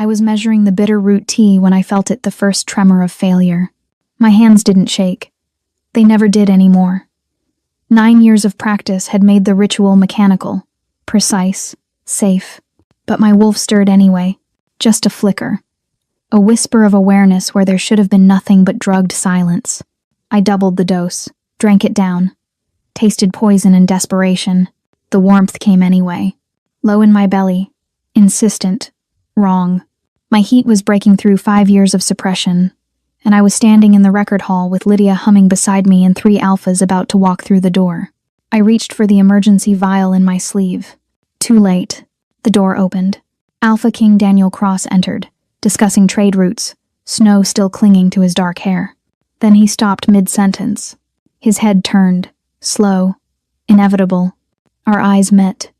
I was measuring the bitter root tea when I felt it, the first tremor of failure. My hands didn't shake. They never did anymore. 9 years of practice had made the ritual mechanical, precise, safe. But my wolf stirred anyway, just a flicker. A whisper of awareness where there should have been nothing but drugged silence. I doubled the dose, drank it down. Tasted poison and desperation. The warmth came anyway. Low in my belly. Insistent. Wrong. My heat was breaking through 5 years of suppression, and I was standing in the record hall with Lydia humming beside me and 3 alphas about to walk through the door. I reached for the emergency vial in my sleeve. Too late. The door opened. Alpha King Daniel Cross entered, discussing trade routes, snow still clinging to his dark hair. Then he stopped mid-sentence. His head turned, slow, inevitable. Our eyes met.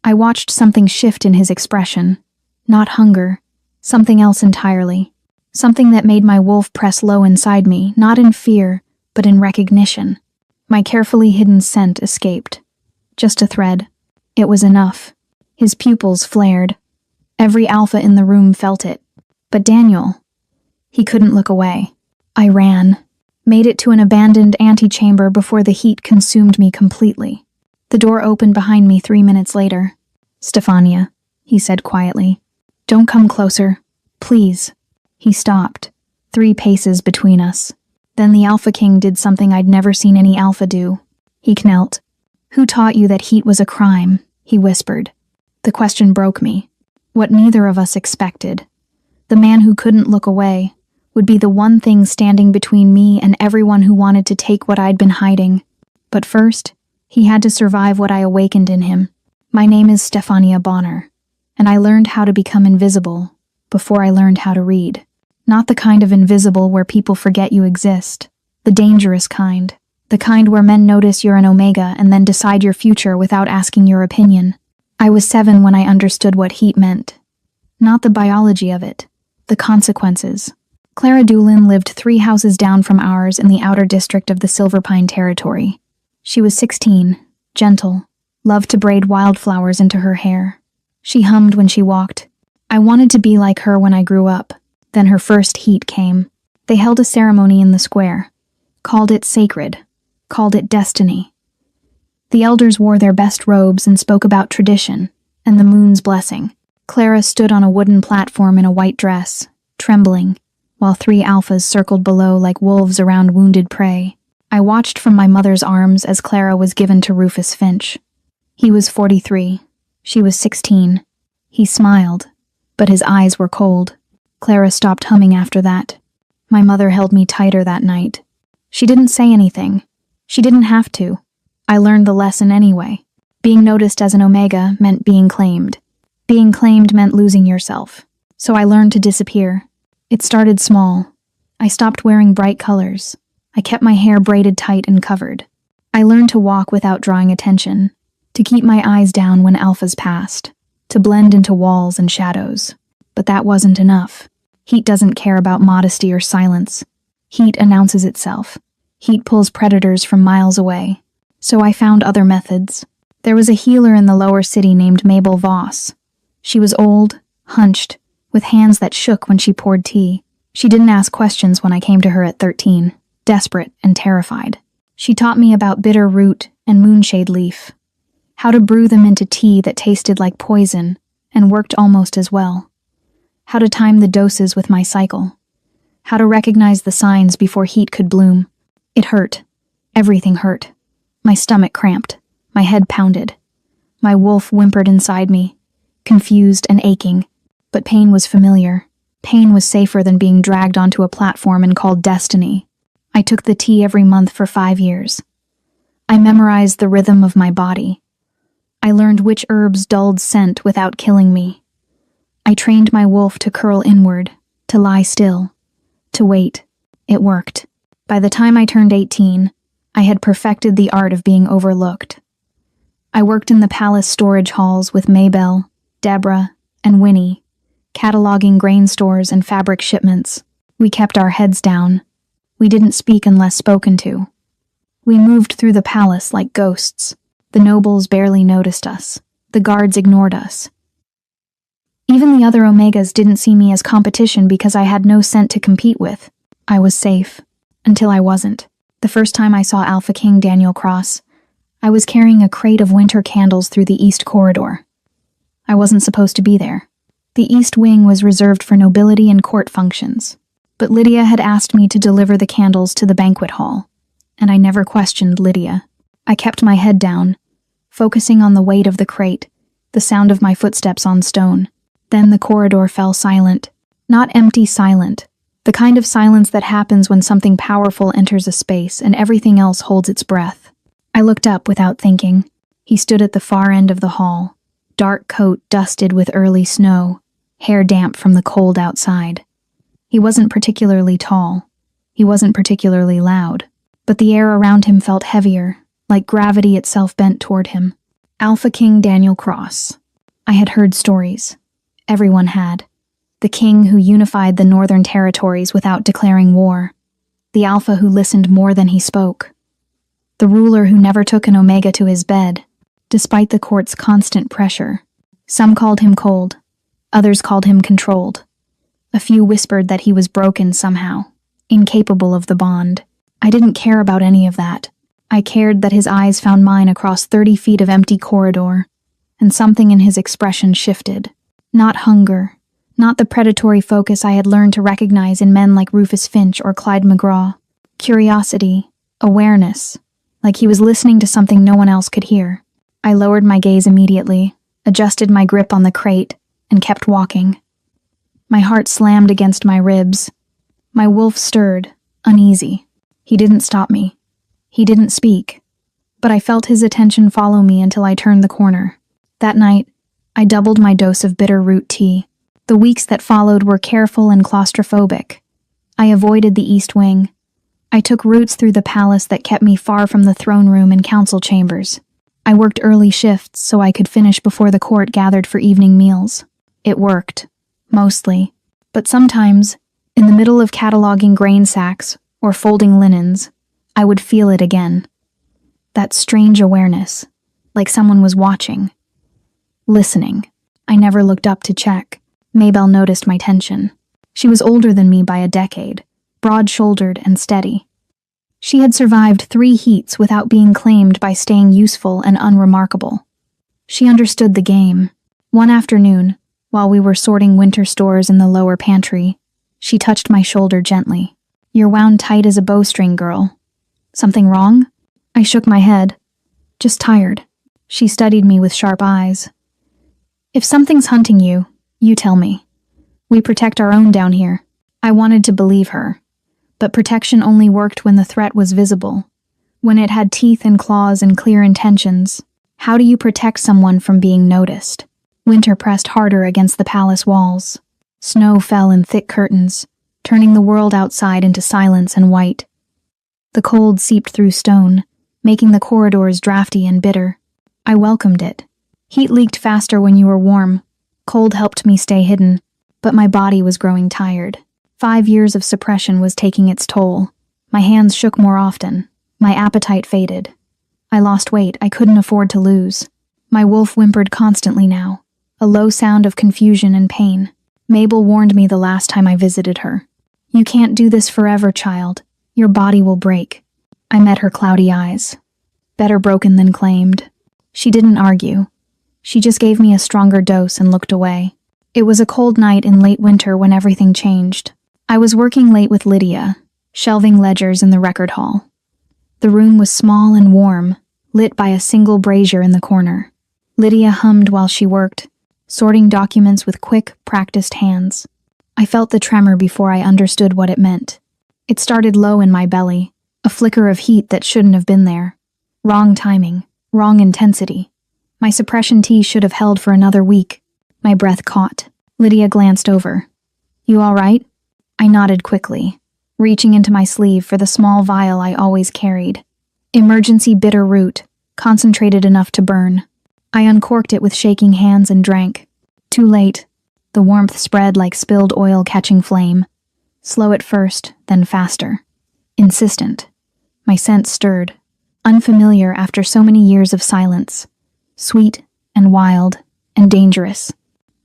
I watched something shift in his expression. Not hunger, something else entirely. Something that made my wolf press low inside me, not in fear, but in recognition. My carefully hidden scent escaped. Just a thread. It was enough. His pupils flared. Every alpha in the room felt it. But Daniel, he couldn't look away. I ran. Made it to an abandoned antechamber before the heat consumed me completely. The door opened behind me 3 minutes later. "Stefania," he said quietly. "Don't come closer. Please." He stopped, 3 paces between us. Then the Alpha King did something I'd never seen any alpha do. He knelt. "Who taught you that heat was a crime?" he whispered. The question broke me. What neither of us expected. The man who couldn't look away would be the one thing standing between me and everyone who wanted to take what I'd been hiding. But first, he had to survive what I awakened in him. My name is Stefania Bonner, and I learned how to become invisible before I learned how to read. Not the kind of invisible where people forget you exist. The dangerous kind. The kind where men notice you're an Omega and then decide your future without asking your opinion. I was 7 when I understood what heat meant. Not the biology of it. The consequences. Clara Doolin lived 3 houses down from ours in the outer district of the Silverpine Territory. She was 16, gentle, loved to braid wildflowers into her hair. She hummed when she walked. I wanted to be like her when I grew up. Then her first heat came. They held a ceremony in the square. Called it sacred. Called it destiny. The elders wore their best robes and spoke about tradition and the moon's blessing. Clara stood on a wooden platform in a white dress, trembling, while 3 alphas circled below like wolves around wounded prey. I watched from my mother's arms as Clara was given to Rufus Finch. He was 43. She was 16. He smiled, but his eyes were cold. Clara stopped humming after that. My mother held me tighter that night. She didn't say anything. She didn't have to. I learned the lesson anyway. Being noticed as an Omega meant being claimed. Being claimed meant losing yourself. So I learned to disappear. It started small. I stopped wearing bright colors. I kept my hair braided tight and covered. I learned to walk without drawing attention, to keep my eyes down when alphas passed, to blend into walls and shadows. But that wasn't enough. Heat doesn't care about modesty or silence. Heat announces itself. Heat pulls predators from miles away. So I found other methods. There was a healer in the lower city named Mabel Voss. She was old, hunched, with hands that shook when she poured tea. She didn't ask questions when I came to her at 13, desperate and terrified. She taught me about bitter root and moonshade leaf, how to brew them into tea that tasted like poison and worked almost as well, how to time the doses with my cycle, how to recognize the signs before heat could bloom. It hurt. Everything hurt. My stomach cramped. My head pounded. My wolf whimpered inside me, confused and aching. But pain was familiar. Pain was safer than being dragged onto a platform and called destiny. I took the tea every month for 5 years. I memorized the rhythm of my body. I learned which herbs dulled scent without killing me. I trained my wolf to curl inward, to lie still, to wait. It worked. By the time I turned 18, I had perfected the art of being overlooked. I worked in the palace storage halls with Maybelle, Deborah, and Winnie, cataloging grain stores and fabric shipments. We kept our heads down. We didn't speak unless spoken to. We moved through the palace like ghosts. The nobles barely noticed us. The guards ignored us. Even the other Omegas didn't see me as competition because I had no scent to compete with. I was safe. Until I wasn't. The first time I saw Alpha King Daniel Cross, I was carrying a crate of winter candles through the East Corridor. I wasn't supposed to be there. The East Wing was reserved for nobility and court functions, but Lydia had asked me to deliver the candles to the banquet hall, and I never questioned Lydia. I kept my head down, focusing on the weight of the crate, the sound of my footsteps on stone. Then the corridor fell silent. Not empty silent, the kind of silence that happens when something powerful enters a space and everything else holds its breath. I looked up without thinking. He stood at the far end of the hall, dark coat dusted with early snow, hair damp from the cold outside. He wasn't particularly tall. He wasn't particularly loud, but the air around him felt heavier, like gravity itself bent toward him. Alpha King Daniel Cross. I had heard stories. Everyone had. The king who unified the northern territories without declaring war. The Alpha who listened more than he spoke. The ruler who never took an Omega to his bed, despite the court's constant pressure. Some called him cold. Others called him controlled. A few whispered that he was broken somehow, incapable of the bond. I didn't care about any of that. I cared that his eyes found mine across 30 feet of empty corridor, and something in his expression shifted. Not hunger, not the predatory focus I had learned to recognize in men like Rufus Finch or Clyde McGraw. Curiosity, awareness, like he was listening to something no one else could hear. I lowered my gaze immediately, adjusted my grip on the crate, and kept walking. My heart slammed against my ribs. My wolf stirred, uneasy. He didn't stop me. He didn't speak. But I felt his attention follow me until I turned the corner. That night, I doubled my dose of bitter root tea. The weeks that followed were careful and claustrophobic. I avoided the East Wing. I took routes through the palace that kept me far from the throne room and council chambers. I worked early shifts so I could finish before the court gathered for evening meals. It worked, mostly. But sometimes, in the middle of cataloging grain sacks or folding linens, I would feel it again. That strange awareness, like someone was watching. Listening. I never looked up to check. Maybelle noticed my tension. She was older than me by a decade, broad-shouldered and steady. She had survived 3 heats without being claimed by staying useful and unremarkable. She understood the game. One afternoon, while we were sorting winter stores in the lower pantry, she touched my shoulder gently. "You're wound tight as a bowstring, girl. Something wrong?" I shook my head. "Just tired." She studied me with sharp eyes. "If something's hunting you, you tell me. We protect our own down here." I wanted to believe her, but protection only worked when the threat was visible, when it had teeth and claws and clear intentions. How do you protect someone from being noticed? Winter pressed harder against the palace walls. Snow fell in thick curtains, turning the world outside into silence and white. The cold seeped through stone, making the corridors drafty and bitter. I welcomed it. Heat leaked faster when you were warm. Cold helped me stay hidden, but my body was growing tired. 5 years of suppression was taking its toll. My hands shook more often. My appetite faded. I lost weight I couldn't afford to lose. My wolf whimpered constantly now, a low sound of confusion and pain. Mabel warned me the last time I visited her. "You can't do this forever, child. Your body will break." I met her cloudy eyes. Better broken than claimed. She didn't argue. She just gave me a stronger dose and looked away. It was a cold night in late winter when everything changed. I was working late with Lydia, shelving ledgers in the record hall. The room was small and warm, lit by a single brazier in the corner. Lydia hummed while she worked, sorting documents with quick, practiced hands. I felt the tremor before I understood what it meant. It started low in my belly, a flicker of heat that shouldn't have been there. Wrong timing, wrong intensity. My suppression tea should have held for another week. My breath caught. Lydia glanced over. "You all right?" I nodded quickly, reaching into my sleeve for the small vial I always carried. Emergency bitter root, concentrated enough to burn. I uncorked it with shaking hands and drank. Too late. The warmth spread like spilled oil catching flame. Slow at first, then faster. Insistent. My sense stirred. Unfamiliar after so many years of silence. Sweet and wild and dangerous.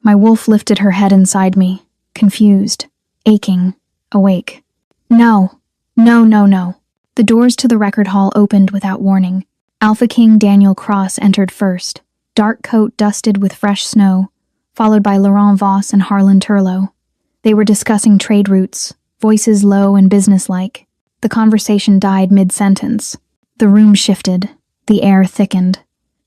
My wolf lifted her head inside me, confused, aching, awake. No, no, no, no. The doors to the record hall opened without warning. Alpha King Daniel Cross entered first, dark coat dusted with fresh snow, followed by Laurent Voss and Harlan Turlo. They were discussing trade routes, voices low and businesslike. The conversation died mid-sentence. The room shifted. The air thickened.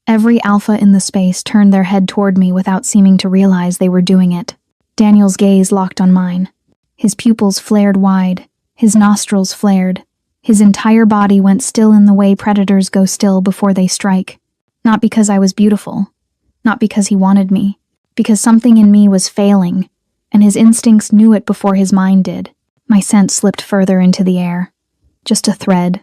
Every alpha in the space turned their head toward me without seeming to realize they were doing it. Daniel's gaze locked on mine. His pupils flared wide. His nostrils flared. His entire body went still in the way predators go still before they strike. Not because I was beautiful. Not because he wanted me. Because something in me was failing, and his instincts knew it before his mind did. My scent slipped further into the air. Just a thread.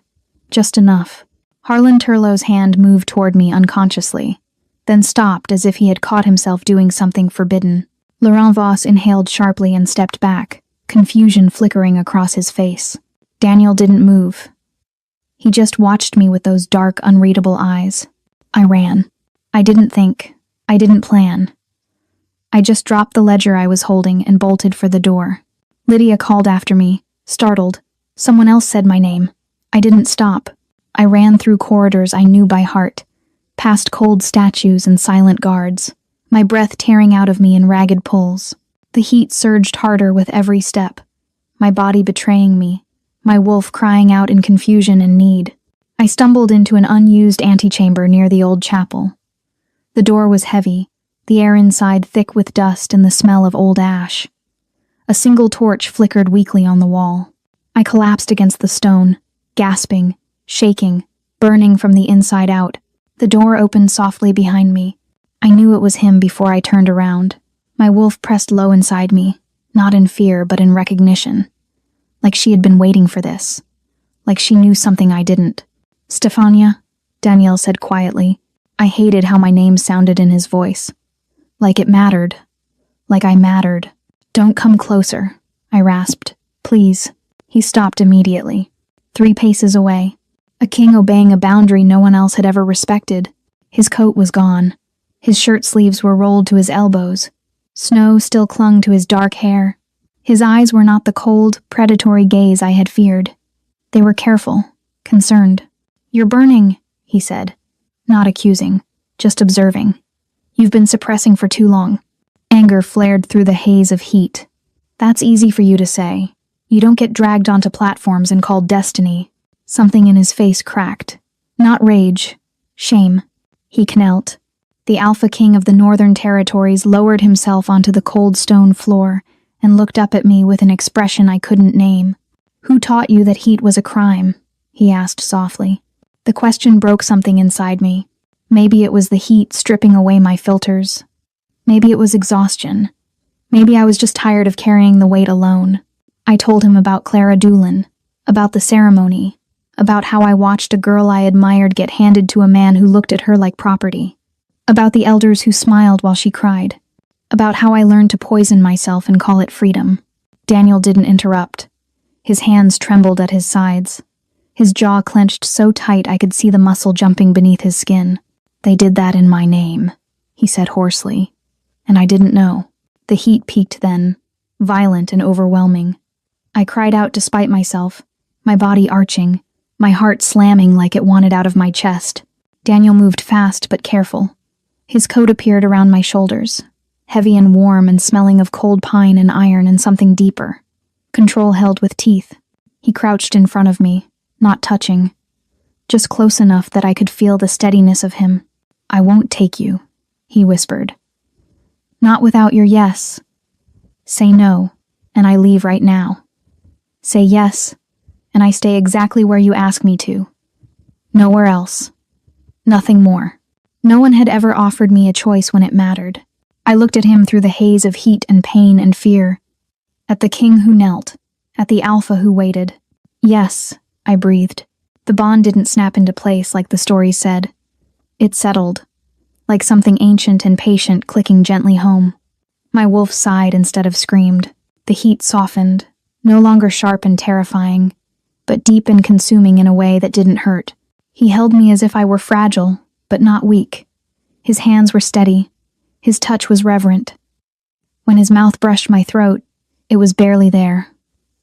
Just enough. Harlan Turlo's hand moved toward me unconsciously, then stopped as if he had caught himself doing something forbidden. Laurent Voss inhaled sharply and stepped back, confusion flickering across his face. Daniel didn't move. He just watched me with those dark, unreadable eyes. I ran. I didn't think. I didn't plan. I just dropped the ledger I was holding and bolted for the door. Lydia called after me, startled. Someone else said my name. I didn't stop. I ran through corridors I knew by heart, past cold statues and silent guards, my breath tearing out of me in ragged pulls. The heat surged harder with every step, my body betraying me, my wolf crying out in confusion and need. I stumbled into an unused antechamber near the old chapel. The door was heavy, the air inside thick with dust and the smell of old ash. A single torch flickered weakly on the wall. I collapsed against the stone, gasping, shaking, burning from the inside out. The door opened softly behind me. I knew it was him before I turned around. My wolf pressed low inside me, not in fear but in recognition. Like she had been waiting for this. Like she knew something I didn't. "Stefania," Danielle said quietly. I hated how my name sounded in his voice. Like it mattered. Like I mattered. "Don't come closer," I rasped. "Please." He stopped immediately. 3 paces away. A king obeying a boundary no one else had ever respected. His coat was gone. His shirt sleeves were rolled to his elbows. Snow still clung to his dark hair. His eyes were not the cold, predatory gaze I had feared. They were careful, concerned. "You're burning," he said. Not accusing, just observing. "You've been suppressing for too long." Anger flared through the haze of heat. "That's easy for you to say. You don't get dragged onto platforms and called destiny." Something in his face cracked. Not rage. Shame. He knelt. The Alpha King of the Northern Territories lowered himself onto the cold stone floor and looked up at me with an expression I couldn't name. "Who taught you that heat was a crime?" he asked softly. The question broke something inside me. Maybe it was the heat stripping away my filters. Maybe it was exhaustion. Maybe I was just tired of carrying the weight alone. I told him about Clara Doolin, about the ceremony, about how I watched a girl I admired get handed to a man who looked at her like property, about the elders who smiled while she cried, about how I learned to poison myself and call it freedom. Daniel didn't interrupt. His hands trembled at his sides. His jaw clenched so tight I could see the muscle jumping beneath his skin. "They did that in my name," he said hoarsely. And I didn't know. The heat peaked then, violent and overwhelming. I cried out despite myself, my body arching, my heart slamming like it wanted out of my chest. Daniel moved fast but careful. His coat appeared around my shoulders, heavy and warm and smelling of cold pine and iron and something deeper. Control held with teeth. He crouched in front of me, not touching, just close enough that I could feel the steadiness of him. "I won't take you," he whispered. "Not without your yes. Say no, and I leave right now. Say yes, and I stay exactly where you ask me to. Nowhere else. Nothing more." No one had ever offered me a choice when it mattered. I looked at him through the haze of heat and pain and fear. At the king who knelt. At the alpha who waited. "Yes," I breathed. The bond didn't snap into place like the story said. It settled, like something ancient and patient clicking gently home. My wolf sighed instead of screamed. The heat softened, no longer sharp and terrifying, but deep and consuming in a way that didn't hurt. He held me as if I were fragile, but not weak. His hands were steady. His touch was reverent. When his mouth brushed my throat, it was barely there,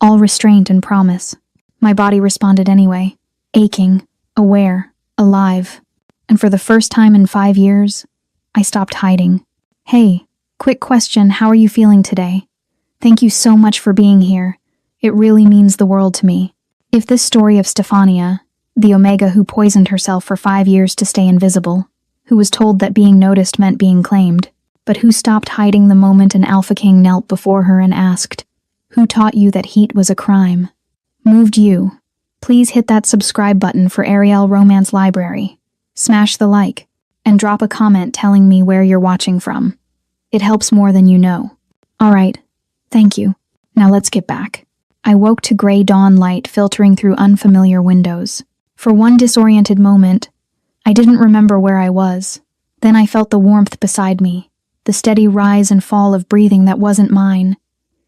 all restraint and promise. My body responded anyway, aching, aware, alive. And for the first time in 5 years, I stopped hiding. Hey, quick question, how are you feeling today? Thank you so much for being here. It really means the world to me. If this story of Stefania, the Omega who poisoned herself for 5 years to stay invisible, who was told that being noticed meant being claimed, but who stopped hiding the moment an Alpha King knelt before her and asked, "Who taught you that heat was a crime?" moved you, please hit that subscribe button for Ariel Romance Library. Smash the like, and drop a comment telling me where you're watching from. It helps more than you know. Alright, thank you. Now let's get back. I woke to gray dawn light filtering through unfamiliar windows. For one disoriented moment, I didn't remember where I was. Then I felt the warmth beside me, the steady rise and fall of breathing that wasn't mine,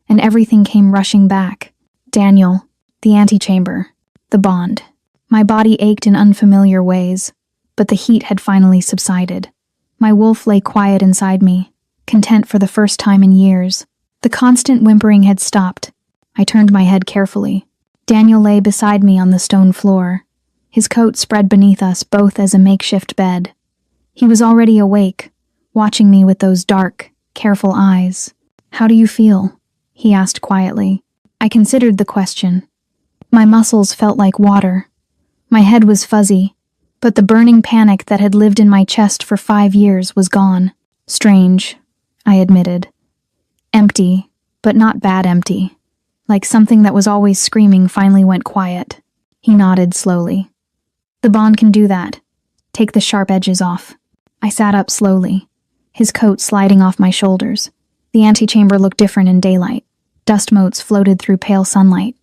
and everything came rushing back. Daniel, the antechamber, the bond. My body ached in unfamiliar ways, but the heat had finally subsided. My wolf lay quiet inside me, content for the first time in years. The constant whimpering had stopped. I turned my head carefully. Daniel lay beside me on the stone floor, his coat spread beneath us both as a makeshift bed. He was already awake, watching me with those dark, careful eyes. "How do you feel?" he asked quietly. I considered the question. My muscles felt like water. My head was fuzzy, but the burning panic that had lived in my chest for 5 years was gone. Strange, I admitted. Empty, but not bad empty. Like something that was always screaming finally went quiet. He nodded slowly. The bond can do that. Take the sharp edges off. I sat up slowly, his coat sliding off my shoulders. The antechamber looked different in daylight. Dust motes floated through pale sunlight.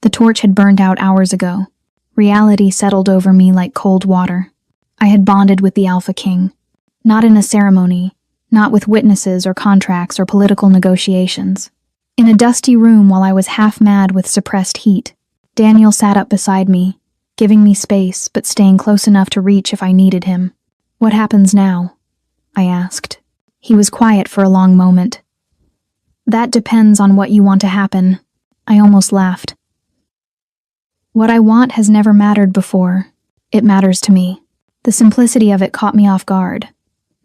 The torch had burned out hours ago. Reality settled over me like cold water. I had bonded with the Alpha King. Not in a ceremony, not with witnesses or contracts or political negotiations. In a dusty room while I was half mad with suppressed heat, Daniel sat up beside me, giving me space but staying close enough to reach if I needed him. "What happens now?" I asked. He was quiet for a long moment. "That depends on what you want to happen." I almost laughed. What I want has never mattered before. It matters to me. The simplicity of it caught me off guard.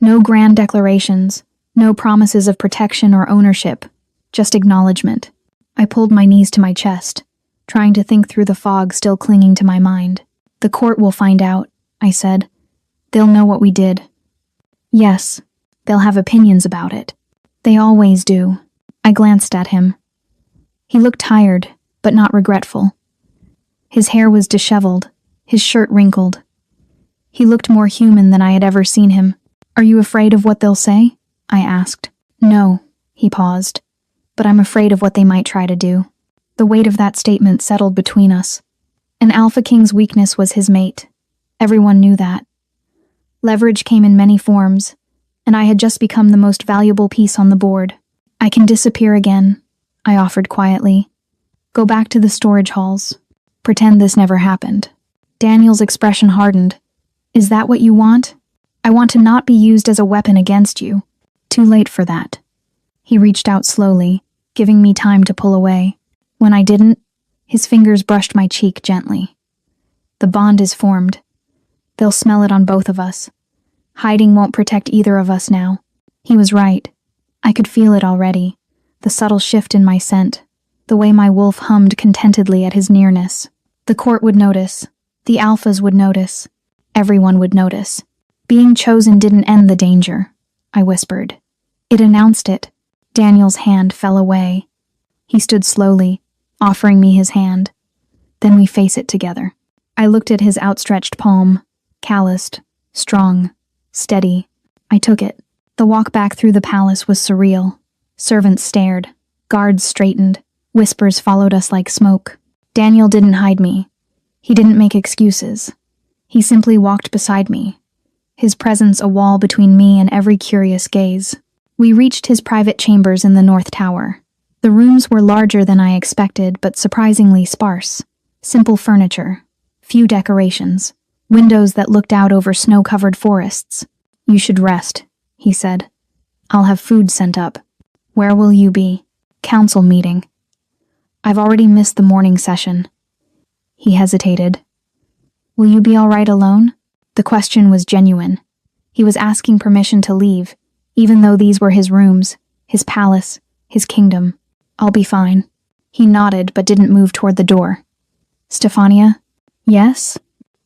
No grand declarations, no promises of protection or ownership, just acknowledgement. I pulled my knees to my chest, trying to think through the fog still clinging to my mind. "The court will find out," I said. "They'll know what we did." "Yes, they'll have opinions about it. They always do." I glanced at him. He looked tired, but not regretful. His hair was disheveled, his shirt wrinkled. He looked more human than I had ever seen him. "Are you afraid of what they'll say?" I asked. "No," he paused, "but I'm afraid of what they might try to do." The weight of that statement settled between us. An Alpha King's weakness was his mate. Everyone knew that. Leverage came in many forms, and I had just become the most valuable piece on the board. "I can disappear again," I offered quietly. "Go back to the storage halls. Pretend this never happened." Daniel's expression hardened. "Is that what you want?" "I want to not be used as a weapon against you." "Too late for that." He reached out slowly, giving me time to pull away. When I didn't, his fingers brushed my cheek gently. "The bond is formed. They'll smell it on both of us. Hiding won't protect either of us now." He was right. I could feel it already, the subtle shift in my scent, the way my wolf hummed contentedly at his nearness. The court would notice. The alphas would notice. Everyone would notice. Being chosen didn't end the danger, I whispered. It announced it. Daniel's hand fell away. He stood slowly, offering me his hand. Then we face it together. I looked at his outstretched palm, calloused, strong, steady. I took it. The walk back through the palace was surreal. Servants stared. Guards straightened. Whispers followed us like smoke. Daniel didn't hide me. He didn't make excuses. He simply walked beside me, his presence a wall between me and every curious gaze. We reached his private chambers in the North Tower. The rooms were larger than I expected, but surprisingly sparse. Simple furniture, few decorations, windows that looked out over snow-covered forests. "You should rest," he said. "I'll have food sent up." Where will you be? Council meeting. I've already missed the morning session. He hesitated. Will you be all right alone? The question was genuine. He was asking permission to leave, even though these were his rooms, his palace, his kingdom. I'll be fine. He nodded but didn't move toward the door. Stefania? Yes?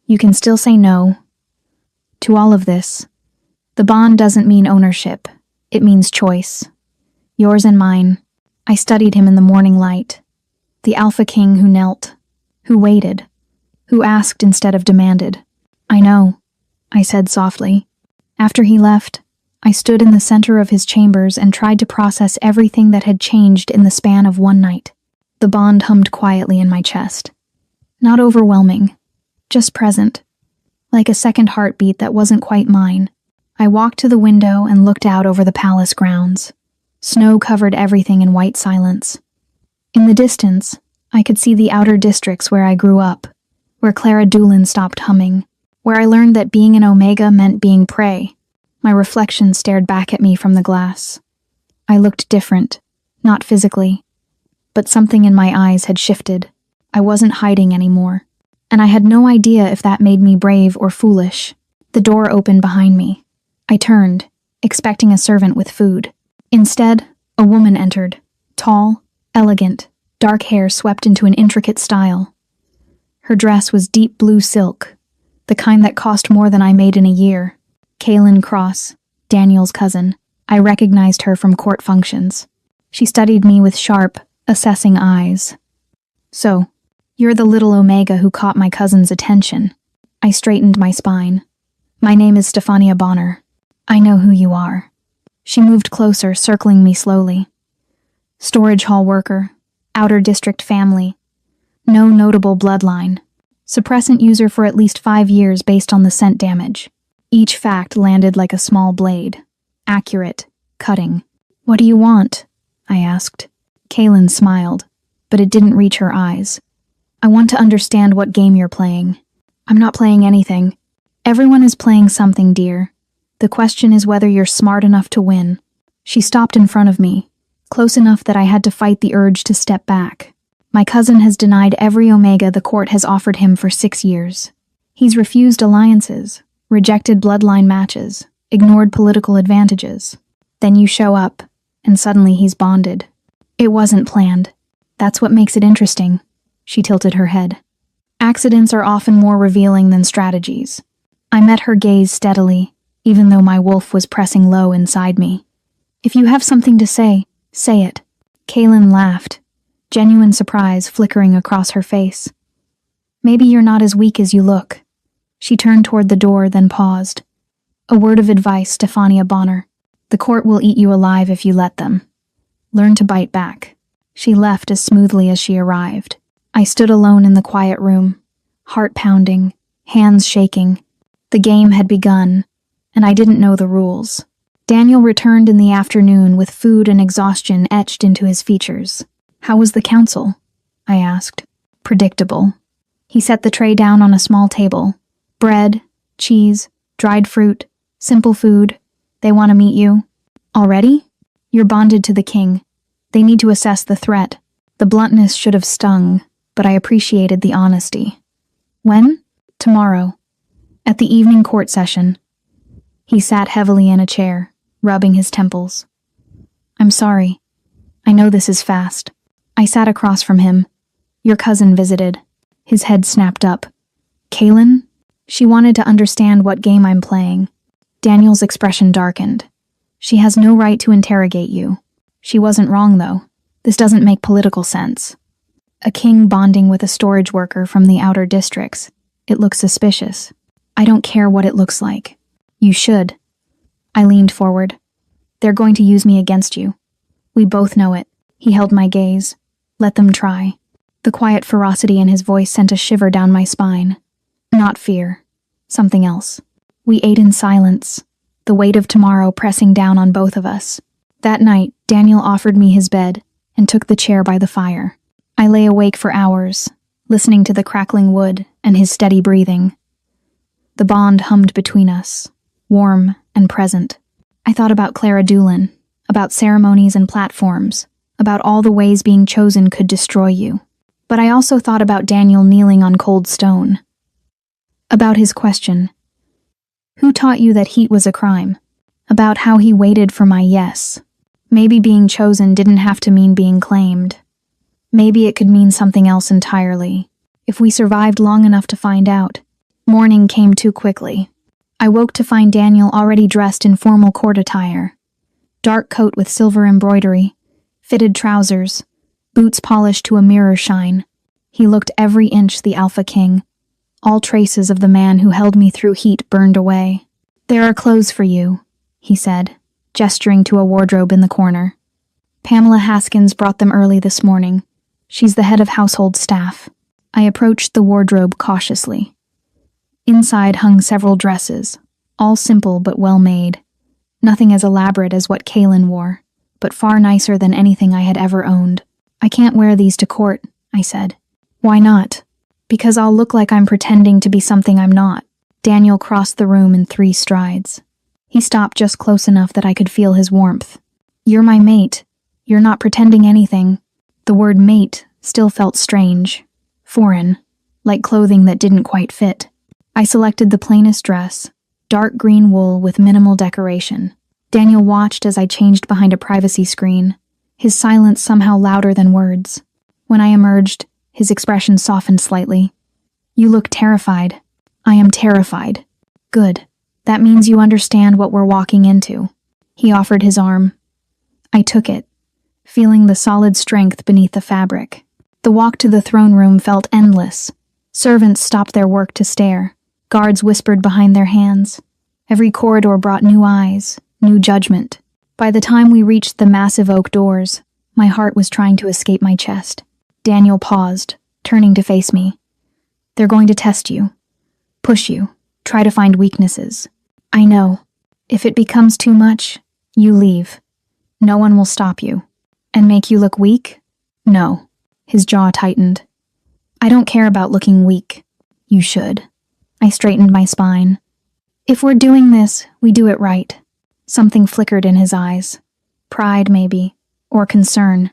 You can still say no. To all of this, the bond doesn't mean ownership. It means choice. Yours and mine. I studied him in the morning light. The Alpha King who knelt, who waited, who asked instead of demanded. I know, I said softly. After he left, I stood in the center of his chambers and tried to process everything that had changed in the span of one night. The bond hummed quietly in my chest. Not overwhelming, just present, like a second heartbeat that wasn't quite mine. I walked to the window and looked out over the palace grounds. Snow covered everything in white silence. In the distance, I could see the outer districts where I grew up, where Clara Doolin stopped humming, where I learned that being an Omega meant being prey. My reflection stared back at me from the glass. I looked different, not physically, but something in my eyes had shifted. I wasn't hiding anymore, and I had no idea if that made me brave or foolish. The door opened behind me. I turned, expecting a servant with food. Instead, a woman entered, tall, elegant, dark hair swept into an intricate style. Her dress was deep blue silk, the kind that cost more than I made in a year. Kaylin Cross, Daniel's cousin. I recognized her from court functions. She studied me with sharp, assessing eyes. So, you're the little Omega who caught my cousin's attention. I straightened my spine. My name is Stefania Bonner. I know who you are. She moved closer, circling me slowly. Storage hall worker, outer district family. No notable bloodline. Suppressant user for at least 5 years based on the scent damage. Each fact landed like a small blade. Accurate, cutting. What do you want? I asked. Kaylin smiled, but it didn't reach her eyes. I want to understand what game you're playing. I'm not playing anything. Everyone is playing something, dear. The question is whether you're smart enough to win. She stopped in front of me, close enough that I had to fight the urge to step back. My cousin has denied every Omega the court has offered him for 6 years. He's refused alliances, rejected bloodline matches, ignored political advantages. Then you show up, and suddenly he's bonded. It wasn't planned. That's what makes it interesting. She tilted her head. Accidents are often more revealing than strategies. I met her gaze steadily, even though my wolf was pressing low inside me. If you have something to say it. Kaylin laughed, genuine surprise flickering across her face. Maybe you're not as weak as you look. She turned toward the door, then paused. A word of advice, Stefania Bonner. The court will eat you alive if you let them. Learn to bite back. She left as smoothly as she arrived. I stood alone in the quiet room, heart pounding, hands shaking. The game had begun, and I didn't know the rules. Daniel returned in the afternoon with food and exhaustion etched into his features. How was the council? I asked. Predictable. He set the tray down on a small table. Bread, cheese, dried fruit, simple food. They want to meet you. Already? You're bonded to the king. They need to assess the threat. The bluntness should have stung, but I appreciated the honesty. When? Tomorrow. At the evening court session. He sat heavily in a chair, rubbing his temples. I'm sorry. I know this is fast. I sat across from him. Your cousin visited. His head snapped up. Kaylin? She wanted to understand what game I'm playing. Daniel's expression darkened. She has no right to interrogate you. She wasn't wrong, though. This doesn't make political sense. A king bonding with a storage worker from the outer districts. It looks suspicious. I don't care what it looks like. You should. I leaned forward. They're going to use me against you. We both know it. He held my gaze. Let them try. The quiet ferocity in his voice sent a shiver down my spine. Not fear. Something else. We ate in silence, the weight of tomorrow pressing down on both of us. That night, Daniel offered me his bed and took the chair by the fire. I lay awake for hours, listening to the crackling wood and his steady breathing. The bond hummed between us, warm and present. I thought about Clara Doolin, about ceremonies and platforms, about all the ways being chosen could destroy you. But I also thought about Daniel kneeling on cold stone. About his question, "Who taught you that heat was a crime?" About how he waited for my yes. Maybe being chosen didn't have to mean being claimed. Maybe it could mean something else entirely, if we survived long enough to find out. Morning came too quickly. I woke to find Daniel already dressed in formal court attire. Dark coat with silver embroidery, fitted trousers, boots polished to a mirror shine. He looked every inch the Alpha King. All traces of the man who held me through heat burned away. "There are clothes for you," he said, gesturing to a wardrobe in the corner. "Pamela Haskins brought them early this morning. She's the head of household staff." I approached the wardrobe cautiously. Inside hung several dresses, all simple but well made. Nothing as elaborate as what Kaylin wore, but far nicer than anything I had ever owned. "I can't wear these to court," I said. "Why not?" "Because I'll look like I'm pretending to be something I'm not." Daniel crossed the room in 3 strides. He stopped just close enough that I could feel his warmth. "You're my mate. You're not pretending anything." The word mate still felt strange, foreign, like clothing that didn't quite fit. I selected the plainest dress, dark green wool with minimal decoration. Daniel watched as I changed behind a privacy screen, his silence somehow louder than words. When I emerged, his expression softened slightly. "You look terrified." "I am terrified." "Good. That means you understand what we're walking into." He offered his arm. I took it, feeling the solid strength beneath the fabric. The walk to the throne room felt endless. Servants stopped their work to stare. Guards whispered behind their hands. Every corridor brought new eyes, new judgment. By the time we reached the massive oak doors, my heart was trying to escape my chest. Daniel paused, turning to face me. "They're going to test you, push you, try to find weaknesses. I know. If it becomes too much, you leave. No one will stop you." "And make you look weak?" "No." His jaw tightened. "I don't care about looking weak." "You should." I straightened my spine. "If we're doing this, we do it right." Something flickered in his eyes. Pride, maybe, or concern.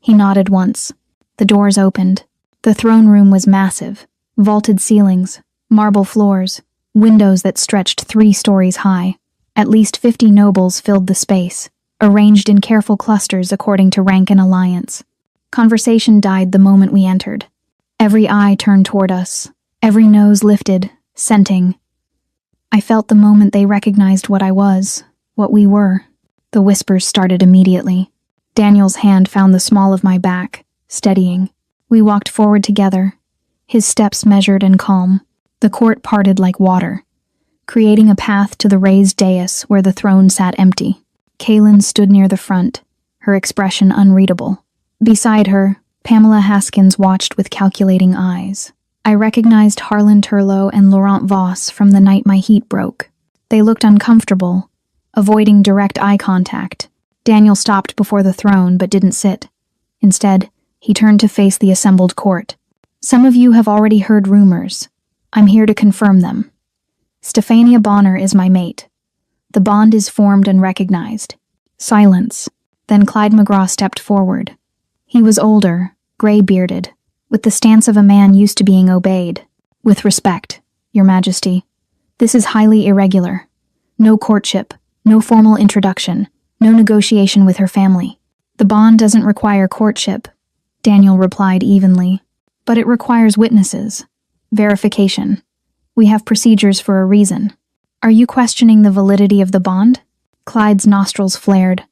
He nodded once. The doors opened. The throne room was massive. Vaulted ceilings, marble floors, windows that stretched 3 stories high. At least 50 nobles filled the space, arranged in careful clusters according to rank and alliance. Conversation died the moment we entered. Every eye turned toward us, every nose lifted, scenting. I felt the moment they recognized what I was, what we were. The whispers started immediately. Daniel's hand found the small of my back, steadying. We walked forward together, his steps measured and calm. The court parted like water, creating a path to the raised dais where the throne sat empty. Kaylin stood near the front, her expression unreadable. Beside her, Pamela Haskins watched with calculating eyes. I recognized Harlan Turlow and Laurent Voss from the night my heat broke. They looked uncomfortable, avoiding direct eye contact. Daniel stopped before the throne but didn't sit. Instead, he turned to face the assembled court. "Some of you have already heard rumors. I'm here to confirm them. Stefania Bonner is my mate. The bond is formed and recognized." Silence. Then Clyde McGraw stepped forward. He was older, gray-bearded, with the stance of a man used to being obeyed. "With respect, Your Majesty, this is highly irregular. No courtship, no formal introduction, no negotiation with her family." "The bond doesn't require courtship," Daniel replied evenly. "But it requires witnesses. Verification. We have procedures for a reason." "Are you questioning the validity of the bond?" Clyde's nostrils flared.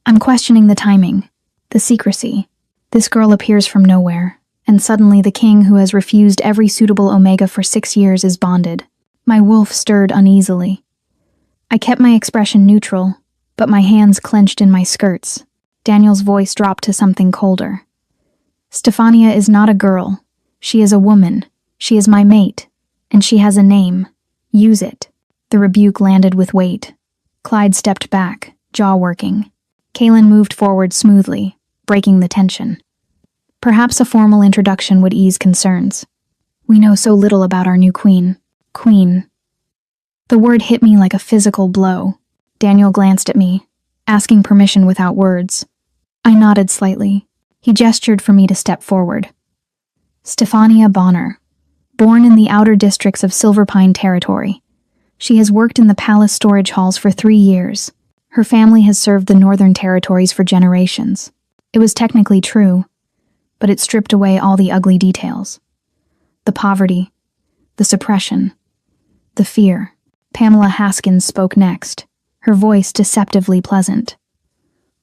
"I'm questioning the timing, the secrecy. This girl appears from nowhere, and suddenly the king who has refused every suitable Omega for 6 years is bonded." My wolf stirred uneasily. I kept my expression neutral, but my hands clenched in my skirts. Daniel's voice dropped to something colder. "Stefania is not a girl. She is a woman. She is my mate, and she has a name. Use it." The rebuke landed with weight. Clyde stepped back, jaw working. Kaylin moved forward smoothly, breaking the tension. Perhaps a formal introduction would ease concerns. "We know so little about our new queen." Queen. The word hit me like a physical blow. Daniel glanced at me. asking permission without words. I nodded slightly. He gestured for me to step forward. Stefania Bonner, born in the outer districts of Silverpine Territory. She has worked in the palace storage halls for 3 years. Her family has served the Northern Territories for generations. It was technically true, but it stripped away all the ugly details. The poverty, the suppression, the fear. Pamela Haskins spoke next, her voice deceptively pleasant.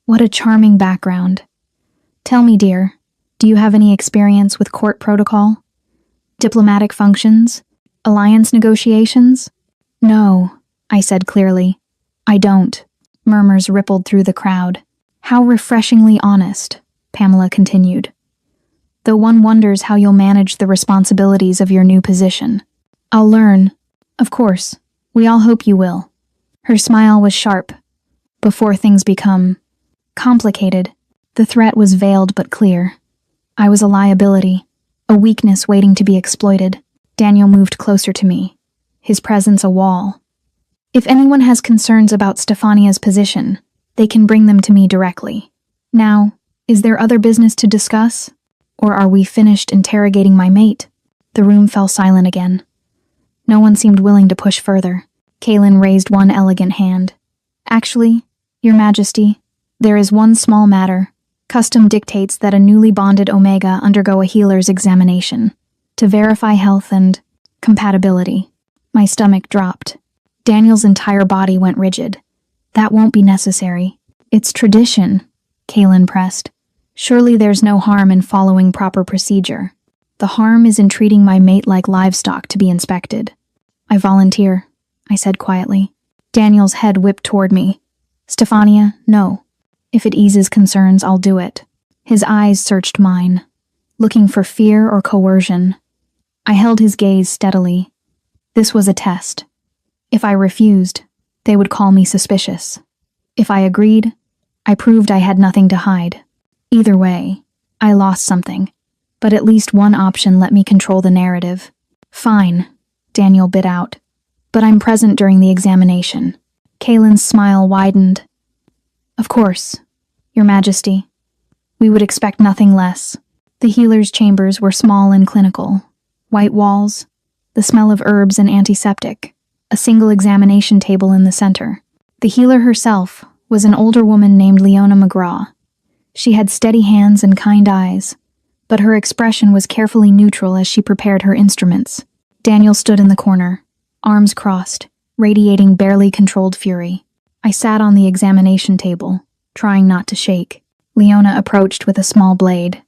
What a charming background. Tell me, dear, do you have any experience with court protocol? Diplomatic functions? Alliance negotiations? No, I said clearly. I don't. Murmurs rippled through the crowd. How refreshingly honest, Pamela continued. Though one wonders how you'll manage the responsibilities of your new position. I'll learn. Of course, we all hope you will. Her smile was sharp. Before things become complicated, the threat was veiled but clear. I was a liability, a weakness waiting to be exploited. Daniel moved closer to me, his presence a wall. If anyone has concerns about Stefania's position, they can bring them to me directly. Now, is there other business to discuss? Or are we finished interrogating my mate? The room fell silent again. No one seemed willing to push further. Kaelin raised one elegant hand. Actually, Your Majesty, there is one small matter. Custom dictates that a newly bonded Omega undergo a healer's examination to verify health and compatibility. My stomach dropped. Daniel's entire body went rigid. That won't be necessary. It's tradition, Kaelin pressed. Surely there's no harm in following proper procedure. The harm is in treating my mate like livestock to be inspected. I volunteer, I said quietly. Daniel's head whipped toward me. Stefania, no. If it eases concerns, I'll do it. His eyes searched mine, looking for fear or coercion. I held his gaze steadily. This was a test. If I refused, they would call me suspicious. If I agreed, I proved I had nothing to hide. Either way, I lost something, but at least one option let me control the narrative. Fine, Daniel bit out, but I'm present during the examination. Kaelin's smile widened. Of course, Your Majesty. We would expect nothing less. The healer's chambers were small and clinical. White walls, the smell of herbs and antiseptic, a single examination table in the center. The healer herself was an older woman named Leona McGraw. She had steady hands and kind eyes, but her expression was carefully neutral as she prepared her instruments. Daniel stood in the corner, arms crossed, radiating barely controlled fury. I sat on the examination table, trying not to shake. Leona approached with a small blade.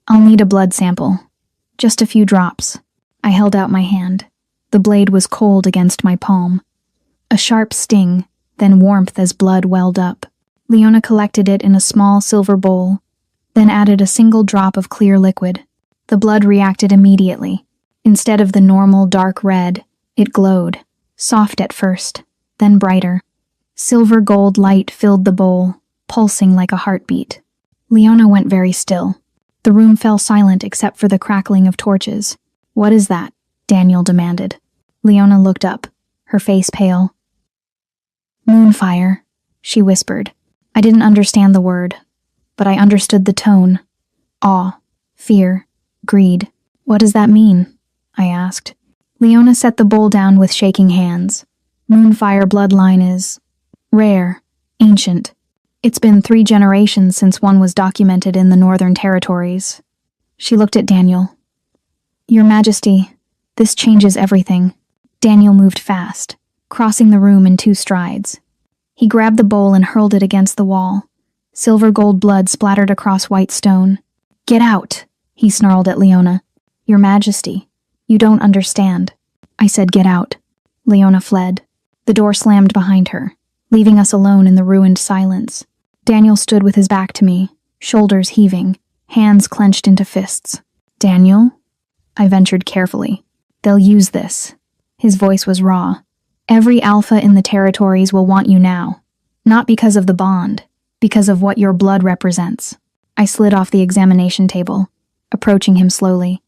I'll need a blood sample. Just a few drops. I held out my hand. The blade was cold against my palm. A sharp sting, then warmth as blood welled up. Leona collected it in a small silver bowl, then added a single drop of clear liquid. The blood reacted immediately. Instead of the normal dark red, it glowed, soft at first, then brighter. Silver gold light filled the bowl, pulsing like a heartbeat. Leona went very still. The room fell silent except for the crackling of torches. What is that? Daniel demanded. Leona looked up, her face pale. Moonfire, she whispered. I didn't understand the word, but I understood the tone. Awe, fear, greed. What does that mean? I asked. Leona set the bowl down with shaking hands. Moonfire bloodline is rare, ancient. It's been 3 generations since one was documented in the Northern Territories. She looked at Daniel. Your Majesty, this changes everything. Daniel moved fast, crossing the room in 2 strides. He grabbed the bowl and hurled it against the wall. Silver gold blood splattered across white stone. Get out, he snarled at Leona. Your Majesty, you don't understand. I said get out. Leona fled. The door slammed behind her, leaving us alone in the ruined silence. Daniel stood with his back to me, shoulders heaving, hands clenched into fists. Daniel? I ventured carefully. They'll use this. His voice was raw. Every alpha in the territories will want you now. Not because of the bond, because of what your blood represents. I slid off the examination table, approaching him slowly.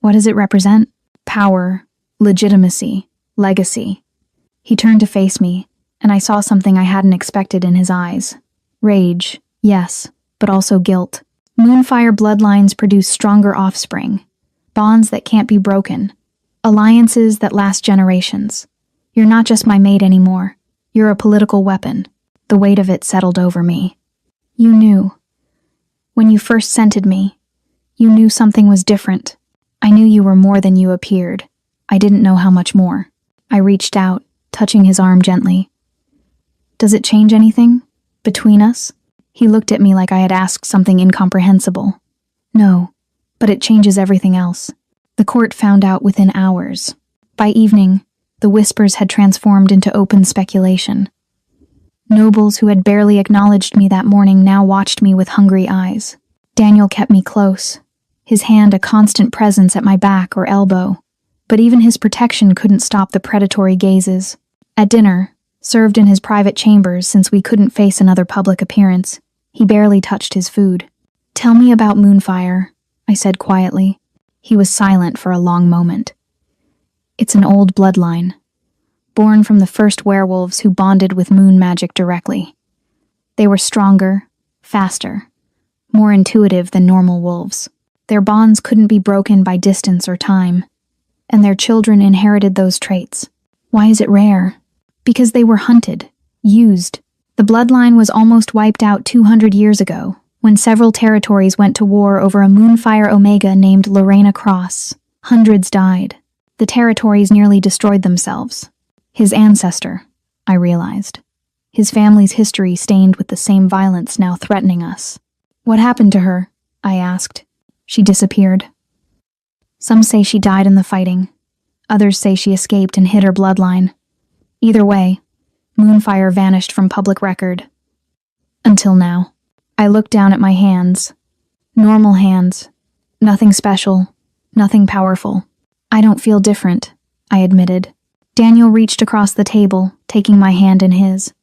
What does it represent? Power, legitimacy, legacy. He turned to face me, and I saw something I hadn't expected in his eyes. Rage, yes, but also guilt. Moonfire bloodlines produce stronger offspring, bonds that can't be broken, alliances that last generations. You're not just my mate anymore. You're a political weapon. The weight of it settled over me. You knew. When you first scented me, you knew something was different. I knew you were more than you appeared. I didn't know how much more. I reached out, touching his arm gently. Does it change anything? Between us? He looked at me like I had asked something incomprehensible. No, but it changes everything else. The court found out within hours. By evening, the whispers had transformed into open speculation. Nobles who had barely acknowledged me that morning now watched me with hungry eyes. Daniel kept me close, his hand a constant presence at my back or elbow, but even his protection couldn't stop the predatory gazes. At dinner, served in his private chambers since we couldn't face another public appearance, he barely touched his food. Tell me about Moonfire, I said quietly. He was silent for a long moment. It's an old bloodline, born from the first werewolves who bonded with moon magic directly. They were stronger, faster, more intuitive than normal wolves. Their bonds couldn't be broken by distance or time, and their children inherited those traits. Why is it rare? Because they were hunted, used. The bloodline was almost wiped out 200 years ago, when several territories went to war over a Moonfire Omega named Lorena Cross. Hundreds died. The territories nearly destroyed themselves. His ancestor, I realized. His family's history stained with the same violence now threatening us. What happened to her? I asked. She disappeared. Some say she died in the fighting. Others say she escaped and hid her bloodline. Either way, Moonfire vanished from public record. Until now. I looked down at my hands. Normal hands. Nothing special. Nothing powerful. I don't feel different, I admitted. Daniel reached across the table, taking my hand in his.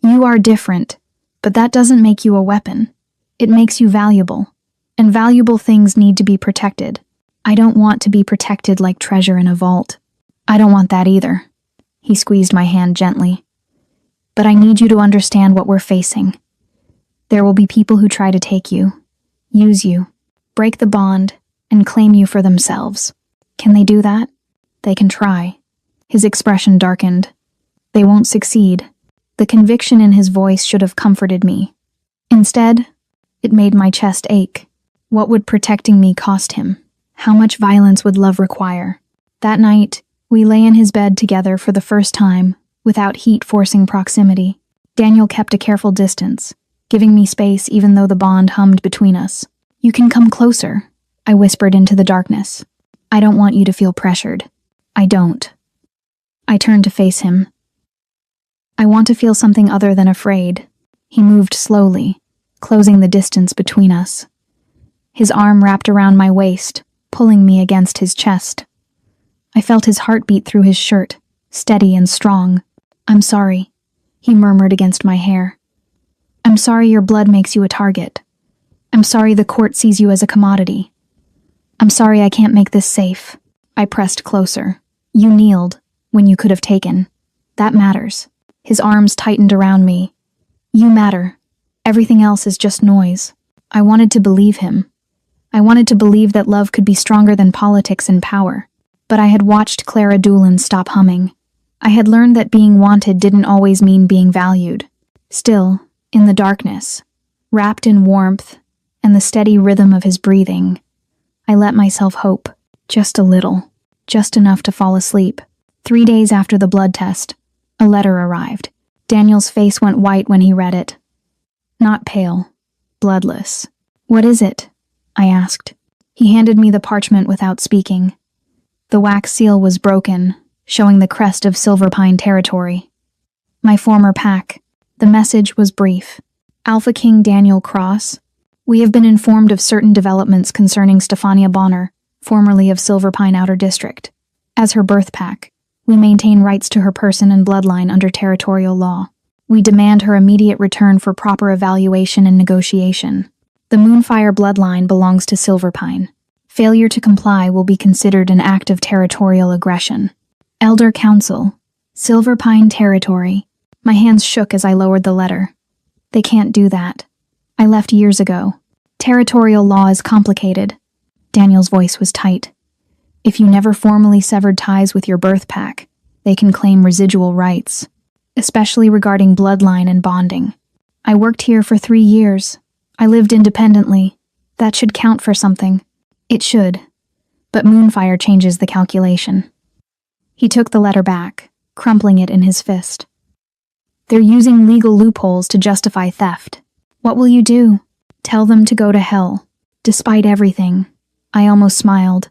You are different, but that doesn't make you a weapon. It makes you valuable. And valuable things need to be protected. I don't want to be protected like treasure in a vault. I don't want that either. He squeezed my hand gently. But I need you to understand what we're facing. There will be people who try to take you, use you, break the bond, and claim you for themselves. Can they do that? They can try. His expression darkened. They won't succeed. The conviction in his voice should have comforted me. Instead, it made my chest ache. What would protecting me cost him? How much violence would love require? That night, we lay in his bed together for the first time, without heat forcing proximity. Daniel kept a careful distance, giving me space even though the bond hummed between us. You can come closer, I whispered into the darkness. I don't want you to feel pressured. I don't. I turned to face him. I want to feel something other than afraid. He moved slowly, closing the distance between us. His arm wrapped around my waist, pulling me against his chest. I felt his heartbeat through his shirt, steady and strong. I'm sorry, he murmured against my hair. I'm sorry your blood makes you a target. I'm sorry the court sees you as a commodity. I'm sorry I can't make this safe. I pressed closer. You kneeled when you could have taken. That matters. His arms tightened around me. You matter. Everything else is just noise. I wanted to believe him. I wanted to believe that love could be stronger than politics and power. But I had watched Clara Doolin stop humming. I had learned that being wanted didn't always mean being valued. Still, in the darkness, wrapped in warmth and the steady rhythm of his breathing, I let myself hope, just a little, just enough to fall asleep. 3 days after the blood test, a letter arrived. Daniel's face went white when he read it. Not pale, bloodless. What is it? I asked. He handed me the parchment without speaking. The wax seal was broken, showing the crest of Silverpine territory. My former pack. The message was brief. Alpha King Daniel Cross. We have been informed of certain developments concerning Stefania Bonner, formerly of Silverpine Outer District. As her birth pack, we maintain rights to her person and bloodline under territorial law. We demand her immediate return for proper evaluation and negotiation. The Moonfire bloodline belongs to Silverpine. Failure to comply will be considered an act of territorial aggression. Elder Council, Silverpine Territory. My hands shook as I lowered the letter. They can't do that. I left years ago. Territorial law is complicated. Daniel's voice was tight. If you never formally severed ties with your birth pack, they can claim residual rights, especially regarding bloodline and bonding. I worked here for 3 years. I lived independently. That should count for something. It should. But Moonfire changes the calculation. He took the letter back, crumpling it in his fist. They're using legal loopholes to justify theft. What will you do? Tell them to go to hell. Despite everything. I almost smiled.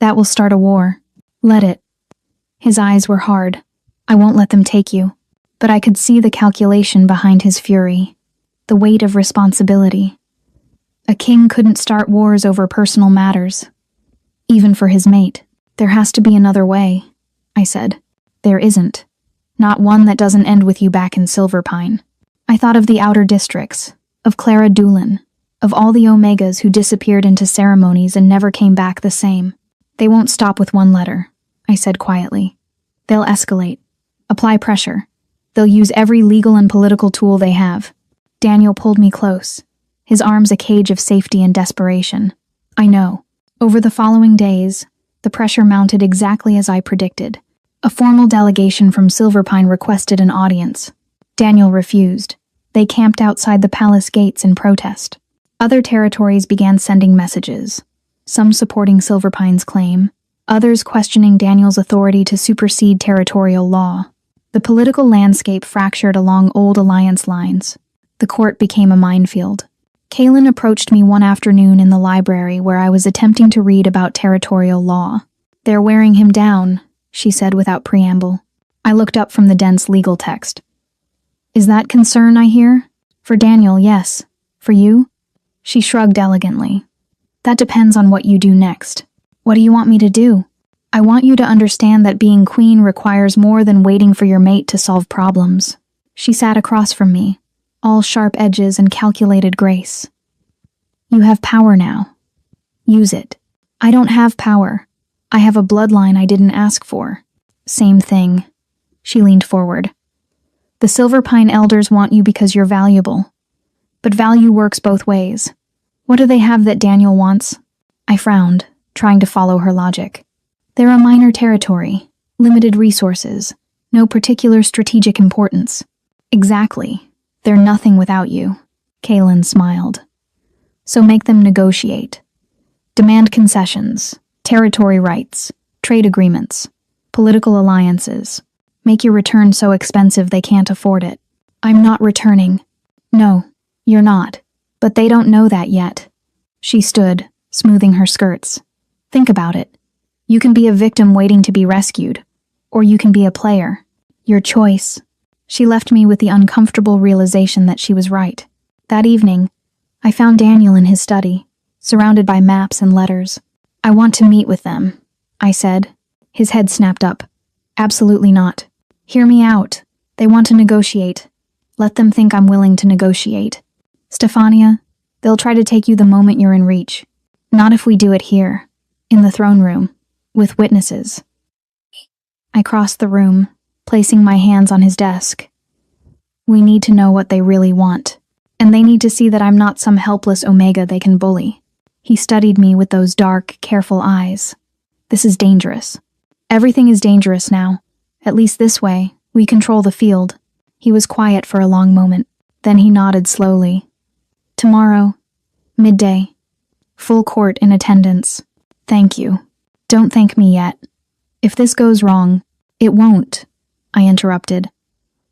That will start a war. Let it. His eyes were hard. I won't let them take you. But I could see the calculation behind his fury. The weight of responsibility. A king couldn't start wars over personal matters. Even for his mate. There has to be another way, I said. There isn't. Not one that doesn't end with you back in Silverpine. I thought of the outer districts, of Clara Doolin, of all the Omegas who disappeared into ceremonies and never came back the same. They won't stop with one letter, I said quietly. They'll escalate. Apply pressure. They'll use every legal and political tool they have. Daniel pulled me close, his arms a cage of safety and desperation. I know. Over the following days, the pressure mounted exactly as I predicted. A formal delegation from Silverpine requested an audience. Daniel refused. They camped outside the palace gates in protest. Other territories began sending messages, some supporting Silverpine's claim, others questioning Daniel's authority to supersede territorial law. The political landscape fractured along old alliance lines. The court became a minefield. Kaelin approached me one afternoon in the library where I was attempting to read about territorial law. They're wearing him down, she said without preamble. I looked up from the dense legal text. Is that concern I hear? For Daniel, yes. For you? She shrugged elegantly. That depends on what you do next. What do you want me to do? I want you to understand that being queen requires more than waiting for your mate to solve problems. She sat across from me, all sharp edges and calculated grace. You have power now. Use it. I don't have power. I have a bloodline I didn't ask for. Same thing. She leaned forward. The Silverpine elders want you because you're valuable. But value works both ways. What do they have that Daniel wants? I frowned, trying to follow her logic. They're a minor territory, limited resources, no particular strategic importance. Exactly. They're nothing without you. Kaelin smiled. So make them negotiate. Demand concessions, territory rights, trade agreements, political alliances. Make your return so expensive they can't afford it. I'm not returning. No, you're not. But they don't know that yet. She stood, smoothing her skirts. Think about it. You can be a victim waiting to be rescued, or you can be a player. Your choice. She left me with the uncomfortable realization that she was right. That evening, I found Daniel in his study, surrounded by maps and letters. I want to meet with them, I said. His head snapped up. Absolutely not. Hear me out. They want to negotiate. Let them think I'm willing to negotiate. Stefania, they'll try to take you the moment you're in reach. Not if we do it here, in the throne room, with witnesses. I crossed the room, placing my hands on his desk. We need to know what they really want, and they need to see that I'm not some helpless Omega they can bully. He studied me with those dark, careful eyes. This is dangerous. Everything is dangerous now. At least this way, we control the field. He was quiet for a long moment. Then he nodded slowly. Tomorrow, midday. Full court in attendance. Thank you. Don't thank me yet. If this goes wrong, it won't, I interrupted,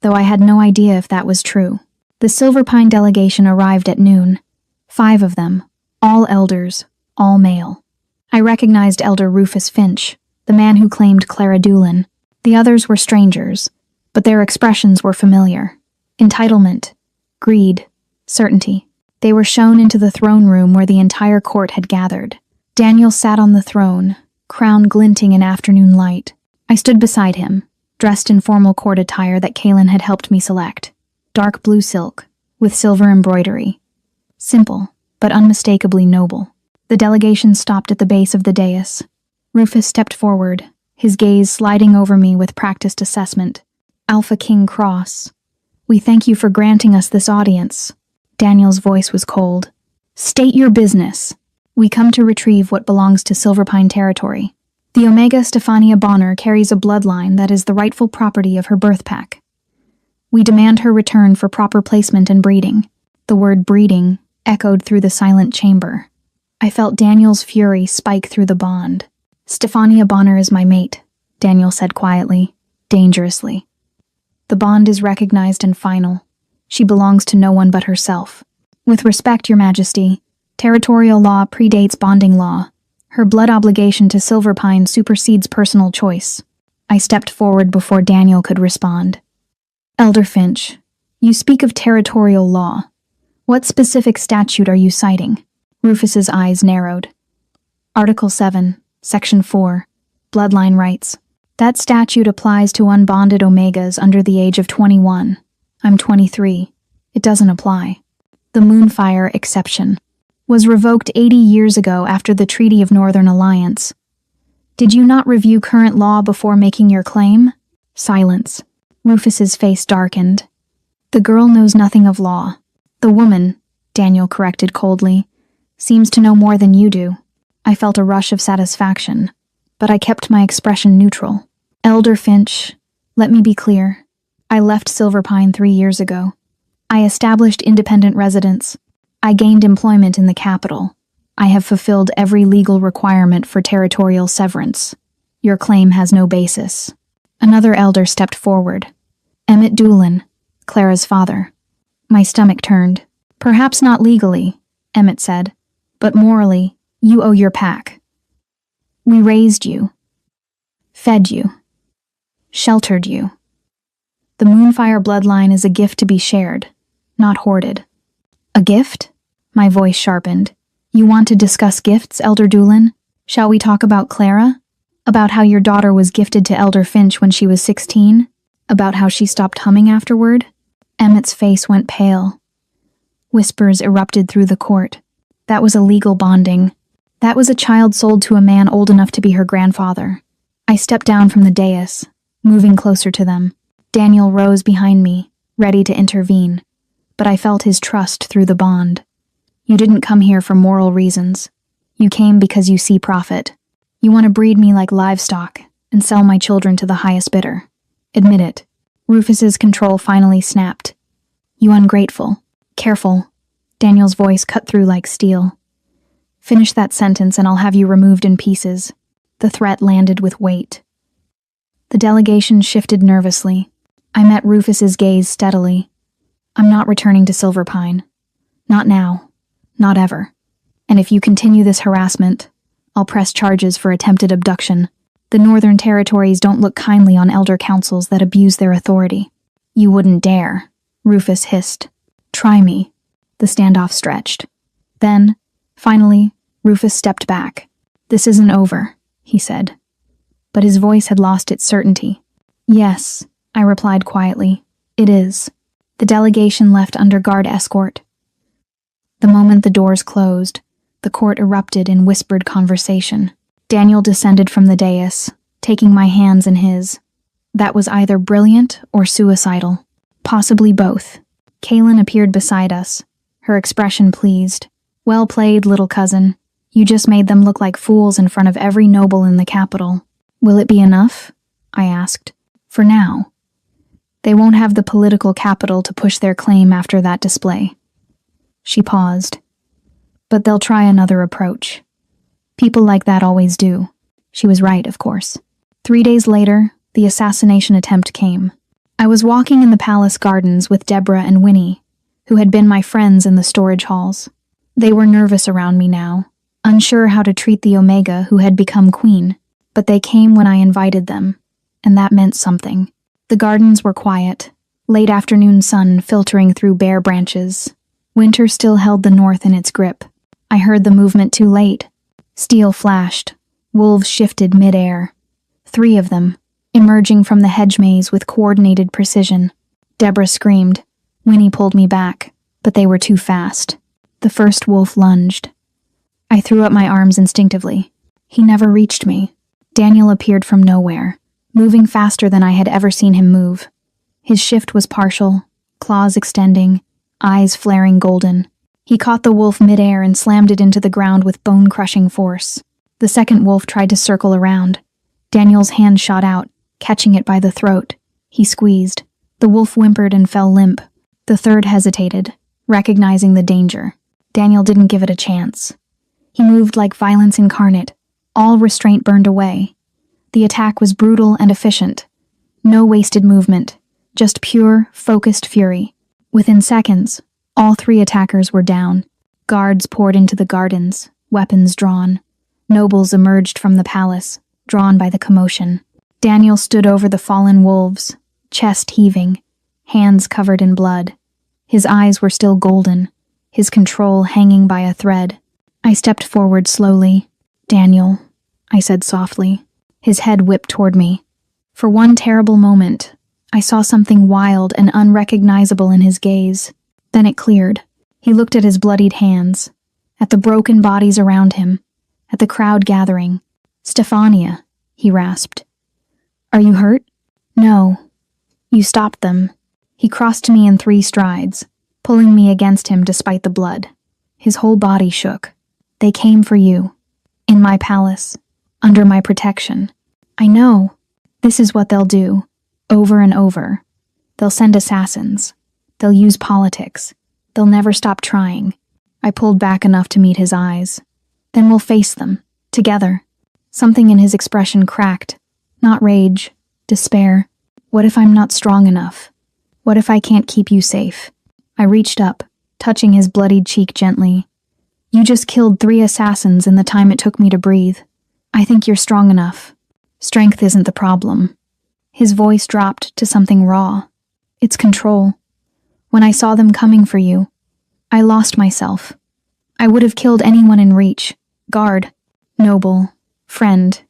though I had no idea if that was true. The Silverpine delegation arrived at noon. 5 of them, all elders, all male. I recognized Elder Rufus Finch, the man who claimed Clara Doolin. The others were strangers, but their expressions were familiar. Entitlement, greed, certainty. They were shown into the throne room where the entire court had gathered. Daniel sat on the throne, crown glinting in afternoon light. I stood beside him, dressed in formal court attire that Kaelin had helped me select. Dark blue silk, with silver embroidery. Simple, but unmistakably noble. The delegation stopped at the base of the dais. Rufus stepped forward, his gaze sliding over me with practiced assessment. Alpha King Cross. We thank you for granting us this audience. Daniel's voice was cold. State your business. We come to retrieve what belongs to Silverpine territory. The Omega Stefania Bonner carries a bloodline that is the rightful property of her birth pack. We demand her return for proper placement and breeding. The word breeding echoed through the silent chamber. I felt Daniel's fury spike through the bond. Stefania Bonner is my mate, Daniel said quietly, dangerously. The bond is recognized and final. She belongs to no one but herself. With respect, Your Majesty, territorial law predates bonding law. Her blood obligation to Silverpine supersedes personal choice. I stepped forward before Daniel could respond. Elder Finch, you speak of territorial law. What specific statute are you citing? Rufus's eyes narrowed. Article 7, Section 4, Bloodline Rights. That statute applies to unbonded Omegas under the age of 21. I'm 23. It doesn't apply. The Moonfire exception was revoked 80 years ago after the Treaty of Northern Alliance. Did you not review current law before making your claim? Silence. Rufus's face darkened. The girl knows nothing of law. The woman, Daniel corrected coldly, seems to know more than you do. I felt a rush of satisfaction, but I kept my expression neutral. Elder Finch, let me be clear. I left Silverpine 3 years ago. I established independent residence. I gained employment in the capital. I have fulfilled every legal requirement for territorial severance. Your claim has no basis. Another elder stepped forward. Emmett Doolin, Clara's father. My stomach turned. Perhaps not legally, Emmett said, but morally, you owe your pack. We raised you, fed you, sheltered you. The Moonfire bloodline is a gift to be shared, not hoarded. A gift? My voice sharpened. You want to discuss gifts, Elder Doolin? Shall we talk about Clara? About how your daughter was gifted to Elder Finch when she was 16? About how she stopped humming afterward? Emmett's face went pale. Whispers erupted through the court. That was illegal bonding. That was a child sold to a man old enough to be her grandfather. I stepped down from the dais, moving closer to them. Daniel rose behind me, ready to intervene, but I felt his trust through the bond. You didn't come here for moral reasons. You came because you see profit. You want to breed me like livestock and sell my children to the highest bidder. Admit it. Rufus's control finally snapped. You ungrateful. Careful. Daniel's voice cut through like steel. Finish that sentence and I'll have you removed in pieces. The threat landed with weight. The delegation shifted nervously. I met Rufus's gaze steadily. I'm not returning to Silverpine. Not now. Not ever. And if you continue this harassment, I'll press charges for attempted abduction. The Northern Territories don't look kindly on elder councils that abuse their authority. You wouldn't dare, Rufus hissed. Try me. The standoff stretched. Then, finally, Rufus stepped back. This isn't over, he said. But his voice had lost its certainty. Yes, I replied quietly. It is. The delegation left under guard escort. The moment the doors closed, the court erupted in whispered conversation. Daniel descended from the dais, taking my hands in his. That was either brilliant or suicidal. Possibly both. Kaylin appeared beside us, her expression pleased. Well played, little cousin. You just made them look like fools in front of every noble in the capital. Will it be enough? I asked. For now. They won't have the political capital to push their claim after that display. She paused. But they'll try another approach. People like that always do. She was right, of course. 3 days later, the assassination attempt came. I was walking in the palace gardens with Deborah and Winnie, who had been my friends in the storage halls. They were nervous around me now, unsure how to treat the Omega who had become queen, but they came when I invited them, and that meant something. The gardens were quiet, late afternoon sun filtering through bare branches. Winter still held the north in its grip. I heard the movement too late. Steel flashed. Wolves shifted mid-air. 3 of them, emerging from the hedge maze with coordinated precision. Deborah screamed. Winnie pulled me back, but they were too fast. The first wolf lunged. I threw up my arms instinctively. He never reached me. Daniel appeared from nowhere, moving faster than I had ever seen him move. His shift was partial, claws extending, eyes flaring golden. He caught the wolf midair and slammed it into the ground with bone-crushing force. The second wolf tried to circle around. Daniel's hand shot out, catching it by the throat. He squeezed. The wolf whimpered and fell limp. The third hesitated, recognizing the danger. Daniel didn't give it a chance. He moved like violence incarnate. All restraint burned away. The attack was brutal and efficient. No wasted movement, just pure, focused fury. Within seconds, all three attackers were down. Guards poured into the gardens, weapons drawn. Nobles emerged from the palace, drawn by the commotion. Daniel stood over the fallen wolves, chest heaving, hands covered in blood. His eyes were still golden, his control hanging by a thread. I stepped forward slowly. "Daniel," I said softly. His head whipped toward me. For one terrible moment, I saw something wild and unrecognizable in his gaze. Then it cleared. He looked at his bloodied hands, at the broken bodies around him, at the crowd gathering. "Stefania," he rasped. "Are you hurt?" "No. You stopped them." He crossed to me in 3 strides, pulling me against him despite the blood. His whole body shook. "They came for you. In my palace. Under my protection. I know. This is what they'll do. Over and over. They'll send assassins. They'll use politics. They'll never stop trying." I pulled back enough to meet his eyes. "Then we'll face them. Together." Something in his expression cracked. Not rage. Despair. "What if I'm not strong enough? What if I can't keep you safe?" I reached up, touching his bloodied cheek gently. "You just killed 3 assassins in the time it took me to breathe. I think you're strong enough. Strength isn't the problem." His voice dropped to something raw. "It's control. When I saw them coming for you, I lost myself. I would have killed anyone in reach. Guard, noble, friend.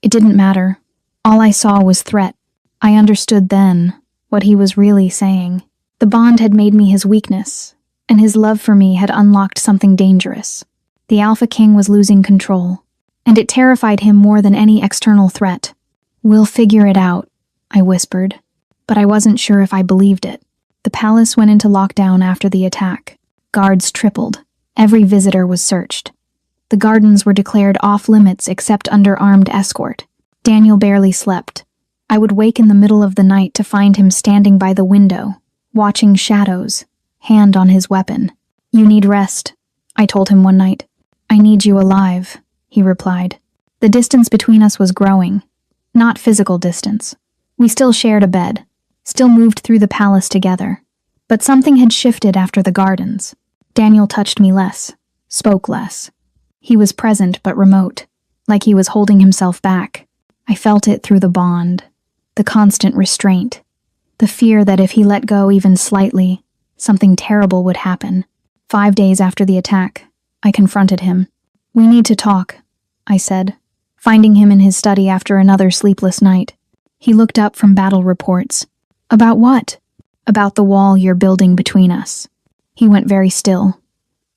It didn't matter. All I saw was threat. I understood then what he was really saying. The bond had made me his weakness, and his love for me had unlocked something dangerous. The Alpha King was losing control, and it terrified him more than any external threat. "We'll figure it out," I whispered, but I wasn't sure if I believed it. The palace went into lockdown after the attack. Guards tripled. Every visitor was searched. The gardens were declared off-limits except under armed escort. Daniel barely slept. I would wake in the middle of the night to find him standing by the window, watching shadows, hand on his weapon. "You need rest," I told him one night. "I need you alive," he replied. The distance between us was growing. Not physical distance. We still shared a bed, still moved through the palace together. But something had shifted after the gardens. Daniel touched me less, spoke less. He was present but remote, like he was holding himself back. I felt it through the bond, the constant restraint, the fear that if he let go even slightly, something terrible would happen. 5 days after the attack, I confronted him. "We need to talk," I said, finding him in his study after another sleepless night. He looked up from battle reports. "About what?" "About the wall you're building between us." He went very still.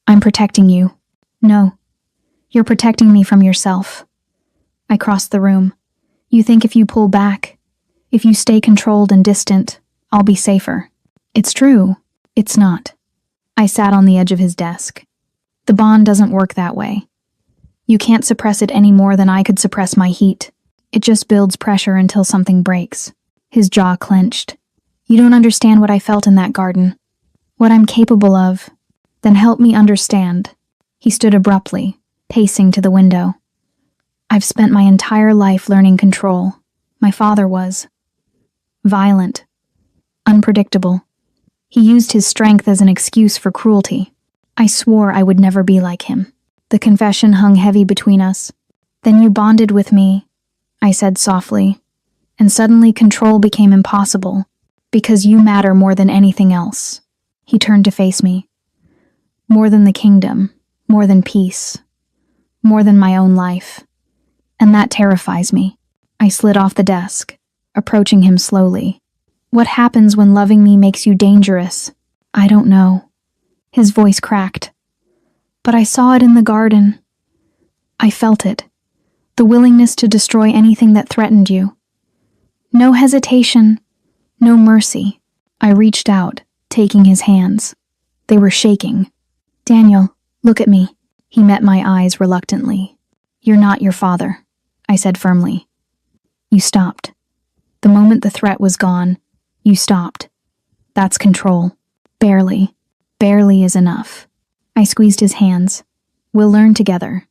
"I'm protecting you." "No. You're protecting me from yourself." I crossed the room. "You think if you pull back, if you stay controlled and distant, I'll be safer." "It's true. It's not." I sat on the edge of his desk. "The bond doesn't work that way. You can't suppress it any more than I could suppress my heat. It just builds pressure until something breaks." His jaw clenched. "You don't understand what I felt in that garden. What I'm capable of. Then help me understand." He stood abruptly, pacing to the window. "I've spent my entire life learning control. My father was. Violent. Unpredictable. He used his strength as an excuse for cruelty. I swore I would never be like him." The confession hung heavy between us. "Then you bonded with me," I said softly, "and suddenly control became impossible, because you matter more than anything else." He turned to face me. "More than the kingdom, more than peace, more than my own life. And that terrifies me." I slid off the desk, approaching him slowly. "What happens when loving me makes you dangerous?" "I don't know." His voice cracked. "But I saw it in the garden. I felt it. The willingness to destroy anything that threatened you. No hesitation, no mercy. I reached out, taking his hands. They were shaking. Daniel, look at me. He met my eyes reluctantly. You're not your father, I said firmly. You stopped. The moment the threat was gone, you stopped. That's control. Barely. Barely is enough. I squeezed his hands. We'll learn together.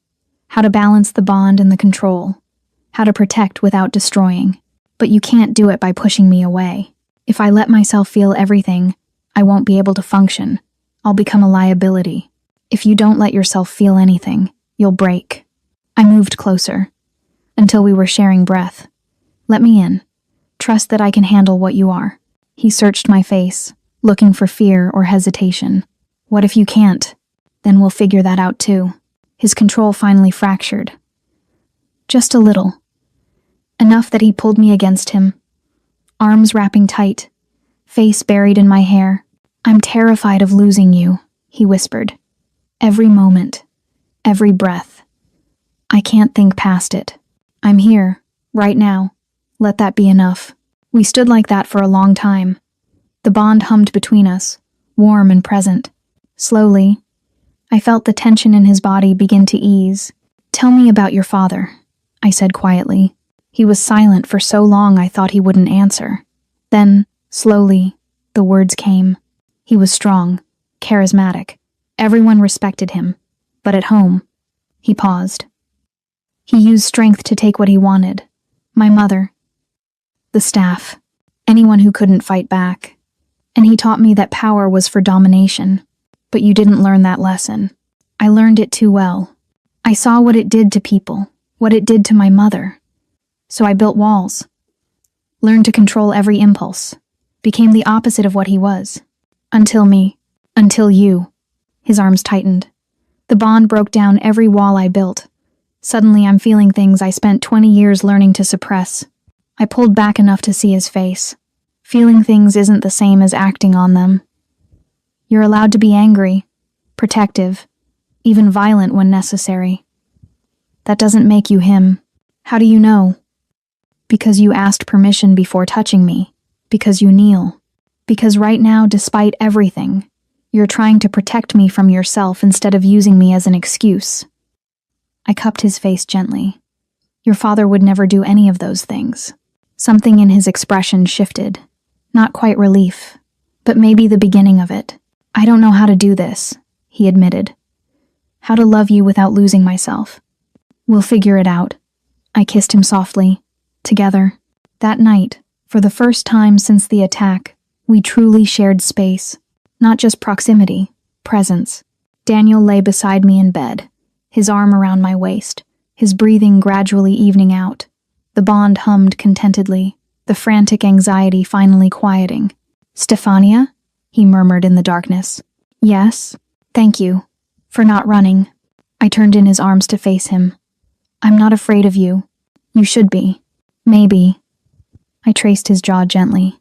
How to balance the bond and the control. How to protect without destroying. But you can't do it by pushing me away. If I let myself feel everything, I won't be able to function. I'll become a liability. If you don't let yourself feel anything, you'll break. I moved closer, until we were sharing breath. Let me in. Trust that I can handle what you are. He searched my face, looking for fear or hesitation. What if you can't? Then we'll figure that out too. His control finally fractured. Just a little. Enough that he pulled me against him. Arms wrapping tight, face buried in my hair. I'm terrified of losing you, he whispered. Every moment, every breath. I can't think past it. I'm here, right now. Let that be enough. We stood like that for a long time. The bond hummed between us, warm and present. Slowly, I felt the tension in his body begin to ease. Tell me about your father, I said quietly. He was silent for so long I thought he wouldn't answer. Then, slowly, the words came. He was strong, charismatic. Everyone respected him. But at home, he paused. He used strength to take what he wanted. My mother, the staff, anyone who couldn't fight back. And he taught me that power was for domination. But you didn't learn that lesson. I learned it too well. I saw what it did to people, what it did to my mother. So I built walls. Learned to control every impulse. Became the opposite of what he was. Until me. Until you. His arms tightened. The bond broke down every wall I built. Suddenly I'm feeling things I spent 20 years learning to suppress. I pulled back enough to see his face. Feeling things isn't the same as acting on them. You're allowed to be angry, protective, even violent when necessary. That doesn't make you him. How do you know? Because you asked permission before touching me. Because you kneel. Because right now, despite everything, you're trying to protect me from yourself instead of using me as an excuse. I cupped his face gently. Your father would never do any of those things. Something in his expression shifted. Not quite relief, but maybe the beginning of it. I don't know how to do this, he admitted. How to love you without losing myself. We'll figure it out. I kissed him softly. Together. That night, for the first time since the attack, we truly shared space. Not just proximity, presence. Daniel lay beside me in bed, his arm around my waist, his breathing gradually evening out. The bond hummed contentedly, the frantic anxiety finally quieting. Stefania? He murmured in the darkness. Yes, thank you. For not running. I turned in his arms to face him. I'm not afraid of you. You should be. Maybe. I traced his jaw gently.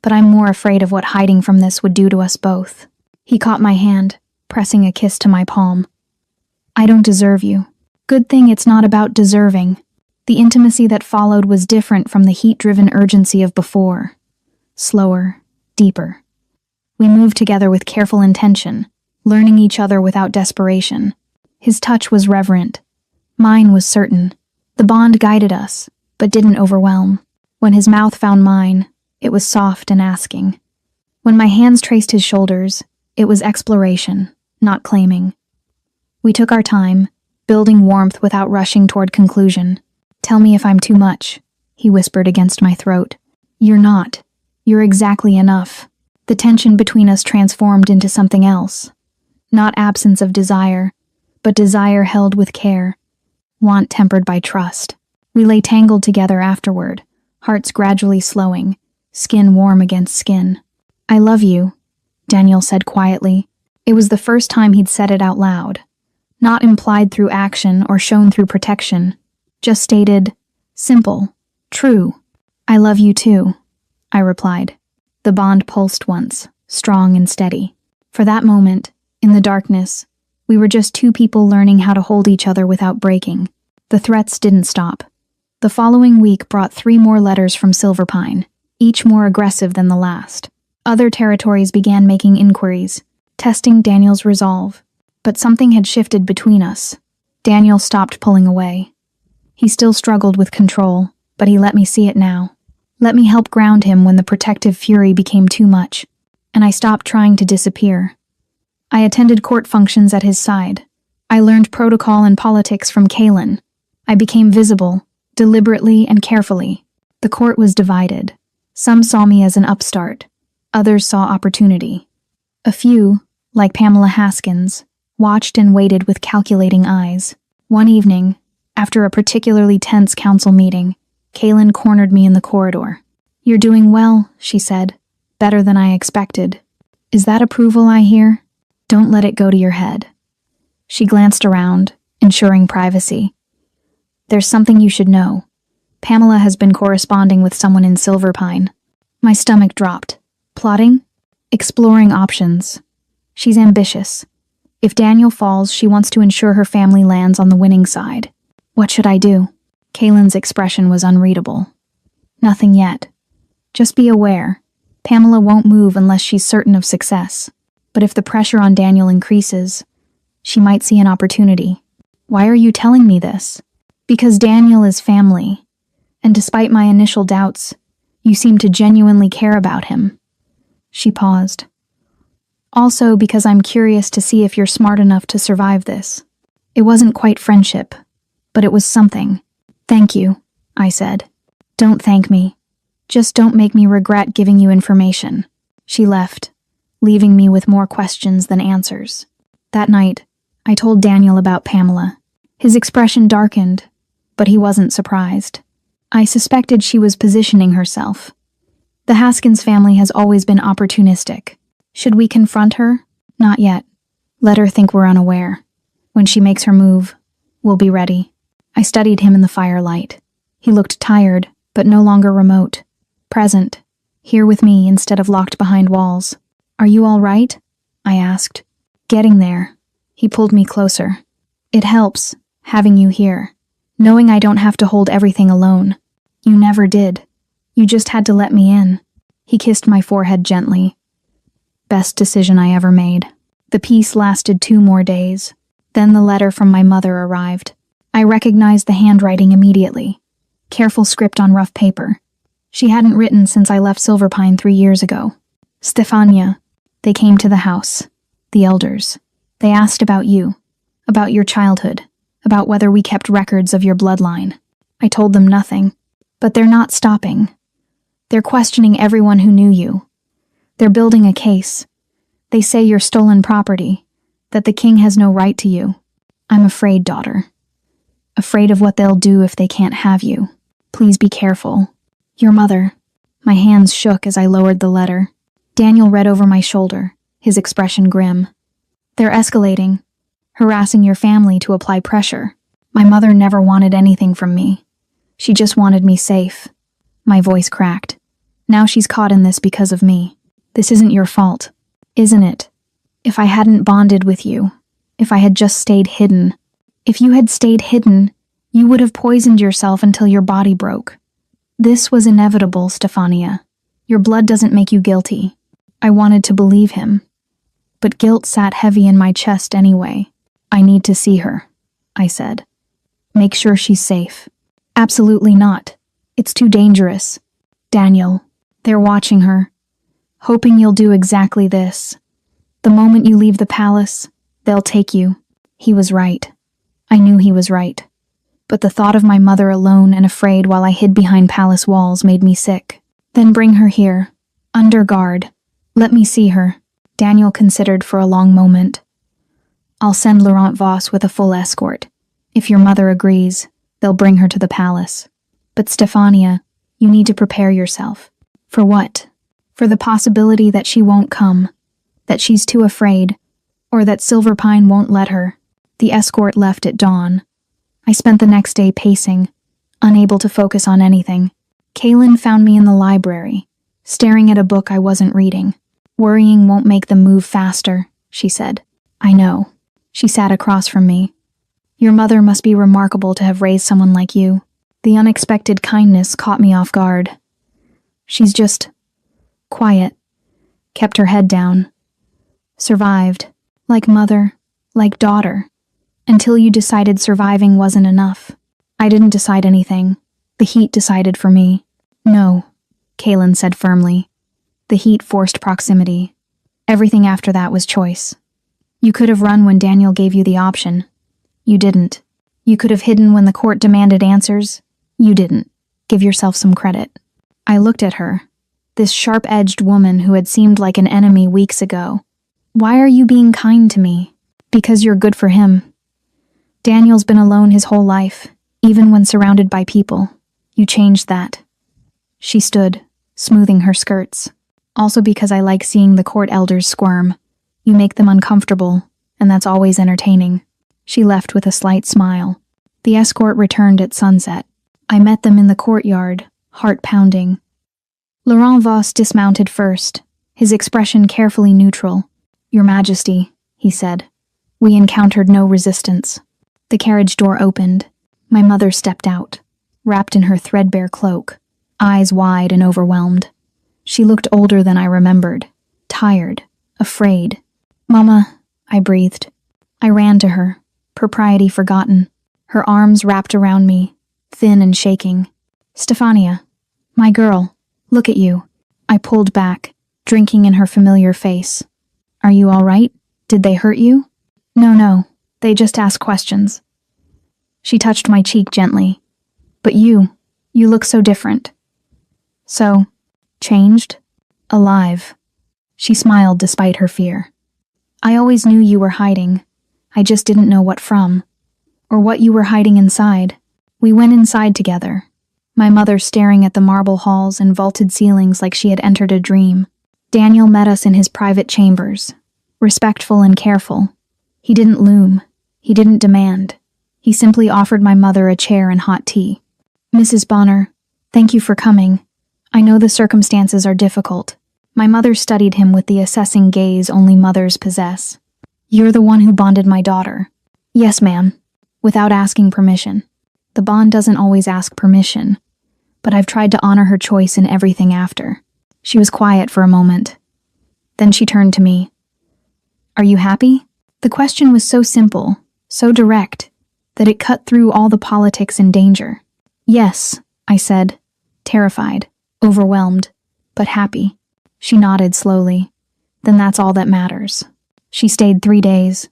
But I'm more afraid of what hiding from this would do to us both. He caught my hand, pressing a kiss to my palm. I don't deserve you. Good thing it's not about deserving. The intimacy that followed was different from the heat-driven urgency of before. Slower, deeper. We moved together with careful intention, learning each other without desperation. His touch was reverent. Mine was certain. The bond guided us, but didn't overwhelm. When his mouth found mine, it was soft and asking. When my hands traced his shoulders, it was exploration, not claiming. We took our time, building warmth without rushing toward conclusion. Tell me if I'm too much, he whispered against my throat. You're not. You're exactly enough. The tension between us transformed into something else. Not absence of desire, but desire held with care. Want tempered by trust. We lay tangled together afterward, hearts gradually slowing, skin warm against skin. I love you, Daniel said quietly. It was the first time he'd said it out loud. Not implied through action or shown through protection. Just stated, simple, true. I love you too, I replied. The bond pulsed once, strong and steady. For that moment, in the darkness, we were just two people learning how to hold each other without breaking. The threats didn't stop. The following week brought 3 more letters from Silverpine, each more aggressive than the last. Other territories began making inquiries, testing Daniel's resolve. But something had shifted between us. Daniel stopped pulling away. He still struggled with control, but he let me see it now. Let me help ground him when the protective fury became too much, and I stopped trying to disappear. I attended court functions at his side. I learned protocol and politics from Kaelin. I became visible, deliberately and carefully. The court was divided. Some saw me as an upstart. Others saw opportunity. A few, like Pamela Haskins, watched and waited with calculating eyes. One evening, after a particularly tense council meeting, Kaelin cornered me in the corridor. "You're doing well," she said. "Better than I expected. Is that approval I hear? Don't let it go to your head." She glanced around, ensuring privacy. "There's something you should know. Pamela has been corresponding with someone in Silverpine." My stomach dropped. Plotting? Exploring options. She's ambitious. If Daniel falls, she wants to ensure her family lands on the winning side. What should I do? Kaelin's expression was unreadable. "Nothing yet. Just be aware. Pamela won't move unless she's certain of success. But if the pressure on Daniel increases, she might see an opportunity." "Why are you telling me this?" "Because Daniel is family. And despite my initial doubts, you seem to genuinely care about him." She paused. "Also because I'm curious to see if you're smart enough to survive this." It wasn't quite friendship, but it was something. "Thank you," I said. "Don't thank me. Just don't make me regret giving you information." She left, leaving me with more questions than answers. That night, I told Daniel about Pamela. His expression darkened, but he wasn't surprised. I suspected she was positioning herself. The Haskins family has always been opportunistic. Should we confront her? Not yet. Let her think we're unaware. When she makes her move, we'll be ready. I studied him in the firelight. He looked tired, but no longer remote. Present, here with me instead of locked behind walls. "Are you all right?" I asked. "Getting there." He pulled me closer. "It helps, having you here. Knowing I don't have to hold everything alone. You never did. You just had to let me in." He kissed my forehead gently. Best decision I ever made. The peace lasted 2 more days. Then the letter from my mother arrived. I recognized the handwriting immediately. Careful script on rough paper. She hadn't written since I left Silverpine 3 years ago. "Stefania, they came to the house. The elders. They asked about you. About your childhood. About whether we kept records of your bloodline. I told them nothing. But they're not stopping. They're questioning everyone who knew you. They're building a case. They say you're stolen property, that the king has no right to you. I'm afraid, daughter. Afraid of what they'll do if they can't have you. Please be careful. Your mother." My hands shook as I lowered the letter. Daniel read over my shoulder, his expression grim. "They're escalating, harassing your family to apply pressure. My mother never wanted anything from me. She just wanted me safe." My voice cracked. "Now she's caught in this because of me. This isn't your fault, isn't it? If I hadn't bonded with you, if I had just stayed hidden. If you had stayed hidden, you would have poisoned yourself until your body broke. This was inevitable, Stefania. Your blood doesn't make you guilty." I wanted to believe him, but guilt sat heavy in my chest anyway. "I need to see her," I said. "Make sure she's safe." "Absolutely not. It's too dangerous." "Daniel, they're watching her, hoping you'll do exactly this. The moment you leave the palace, they'll take you." He was right. I knew he was right. But the thought of my mother alone and afraid while I hid behind palace walls made me sick. "Then bring her here, under guard. Let me see her." Daniel considered for a long moment. "I'll send Laurent Voss with a full escort. If your mother agrees, they'll bring her to the palace. But Stefania, you need to prepare yourself." "For what?" "For the possibility that she won't come, that she's too afraid, or that Silverpine won't let her." The escort left at dawn. I spent the next day pacing, unable to focus on anything. Kaelin found me in the library, staring at a book I wasn't reading. "Worrying won't make them move faster," she said. "I know." She sat across from me. "Your mother must be remarkable to have raised someone like you." The unexpected kindness caught me off guard. "She's just quiet. kept her head down. Survived. Like mother, like daughter. Until you decided surviving wasn't enough. I didn't decide anything. The heat decided for me. No, Kaylin said firmly. The heat forced proximity. Everything after that was choice. You could have run when Daniel gave you the option. You didn't. You could have hidden when the court demanded answers. You didn't. Give yourself some credit. I looked at her, this sharp-edged woman who had seemed like an enemy weeks ago. Why are you being kind to me? Because you're good for him. Daniel's been alone his whole life, even when surrounded by people. You changed that. She stood, smoothing her skirts. Also because I like seeing the court elders squirm. You make them uncomfortable, and that's always entertaining. She left with a slight smile. The escort returned at sunset. I met them in the courtyard, heart pounding. Laurent Voss dismounted first, his expression carefully neutral. Your Majesty, he said. We encountered no resistance. The carriage door opened. My mother stepped out, wrapped in her threadbare cloak, eyes wide and overwhelmed. She looked older than I remembered, tired, afraid. Mama, I breathed. I ran to her, propriety forgotten, her arms wrapped around me, thin and shaking. Stefania, my girl, look at you. I pulled back, drinking in her familiar face. Are you all right? Did they hurt you? No, they just asked questions. She touched my cheek gently. But you look so different. So, changed? Alive. She smiled despite her fear. I always knew you were hiding. I just didn't know what from. Or what you were hiding inside. We went inside together. My mother staring at the marble halls and vaulted ceilings like she had entered a dream. Daniel met us in his private chambers. Respectful and careful. He didn't loom. He didn't demand. He simply offered my mother a chair and hot tea. Mrs. Bonner, thank you for coming. I know the circumstances are difficult. My mother studied him with the assessing gaze only mothers possess. You're the one who bonded my daughter. Yes, ma'am. Without asking permission. The bond doesn't always ask permission, but I've tried to honor her choice in everything after. She was quiet for a moment. Then she turned to me. Are you happy? The question was so simple, so direct, that it cut through all the politics and danger. Yes, I said, terrified, overwhelmed, but happy. She nodded slowly. Then that's all that matters. She stayed 3 days.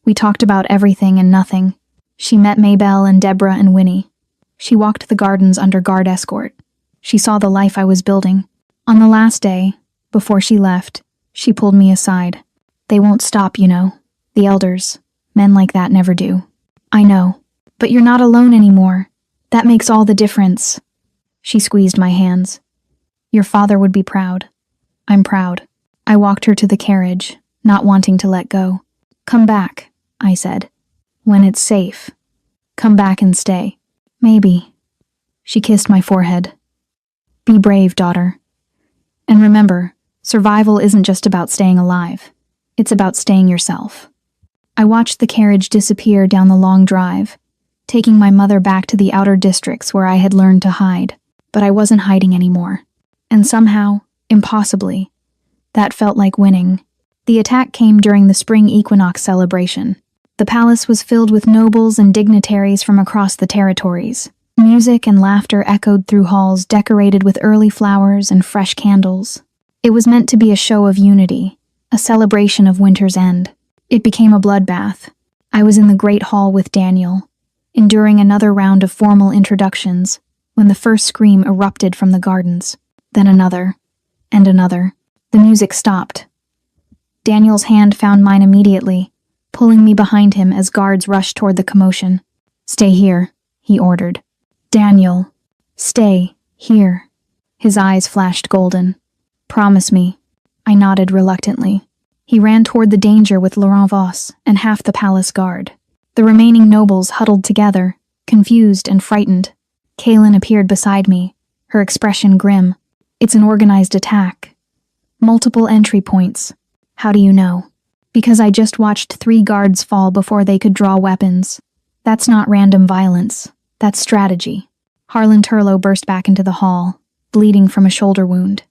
We talked about everything and nothing. She met Maybelle and Deborah and Winnie. She walked the gardens under guard escort. She saw the life I was building. On the last day, before she left, she pulled me aside. They won't stop, you know. The elders. Men like that never do. I know. But you're not alone anymore. That makes all the difference. She squeezed my hands. Your father would be proud. I'm proud. I walked her to the carriage, not wanting to let go. Come back, I said. When it's safe. Come back and stay. Maybe. She kissed my forehead. Be brave, daughter. And remember, survival isn't just about staying alive. It's about staying yourself. I watched the carriage disappear down the long drive, taking my mother back to the outer districts where I had learned to hide. But I wasn't hiding anymore. And somehow, impossibly, that felt like winning. The attack came during the spring equinox celebration. The palace was filled with nobles and dignitaries from across the territories. Music and laughter echoed through halls decorated with early flowers and fresh candles. It was meant to be a show of unity, a celebration of winter's end. It became a bloodbath. I was in the great hall with Daniel, enduring another round of formal introductions, when the first scream erupted from the gardens. Then another, and another. The music stopped. Daniel's hand found mine immediately, pulling me behind him as guards rushed toward the commotion. Stay here, he ordered. Daniel, stay here. His eyes flashed golden. Promise me. I nodded reluctantly. He ran toward the danger with Laurent Voss and half the palace guard. The remaining nobles huddled together, confused and frightened. Kaylin appeared beside me, her expression grim. It's an organized attack. Multiple entry points. How do you know? Because I just watched 3 guards fall before they could draw weapons. That's not random violence. That's strategy. Harlan Turlow burst back into the hall, bleeding from a shoulder wound.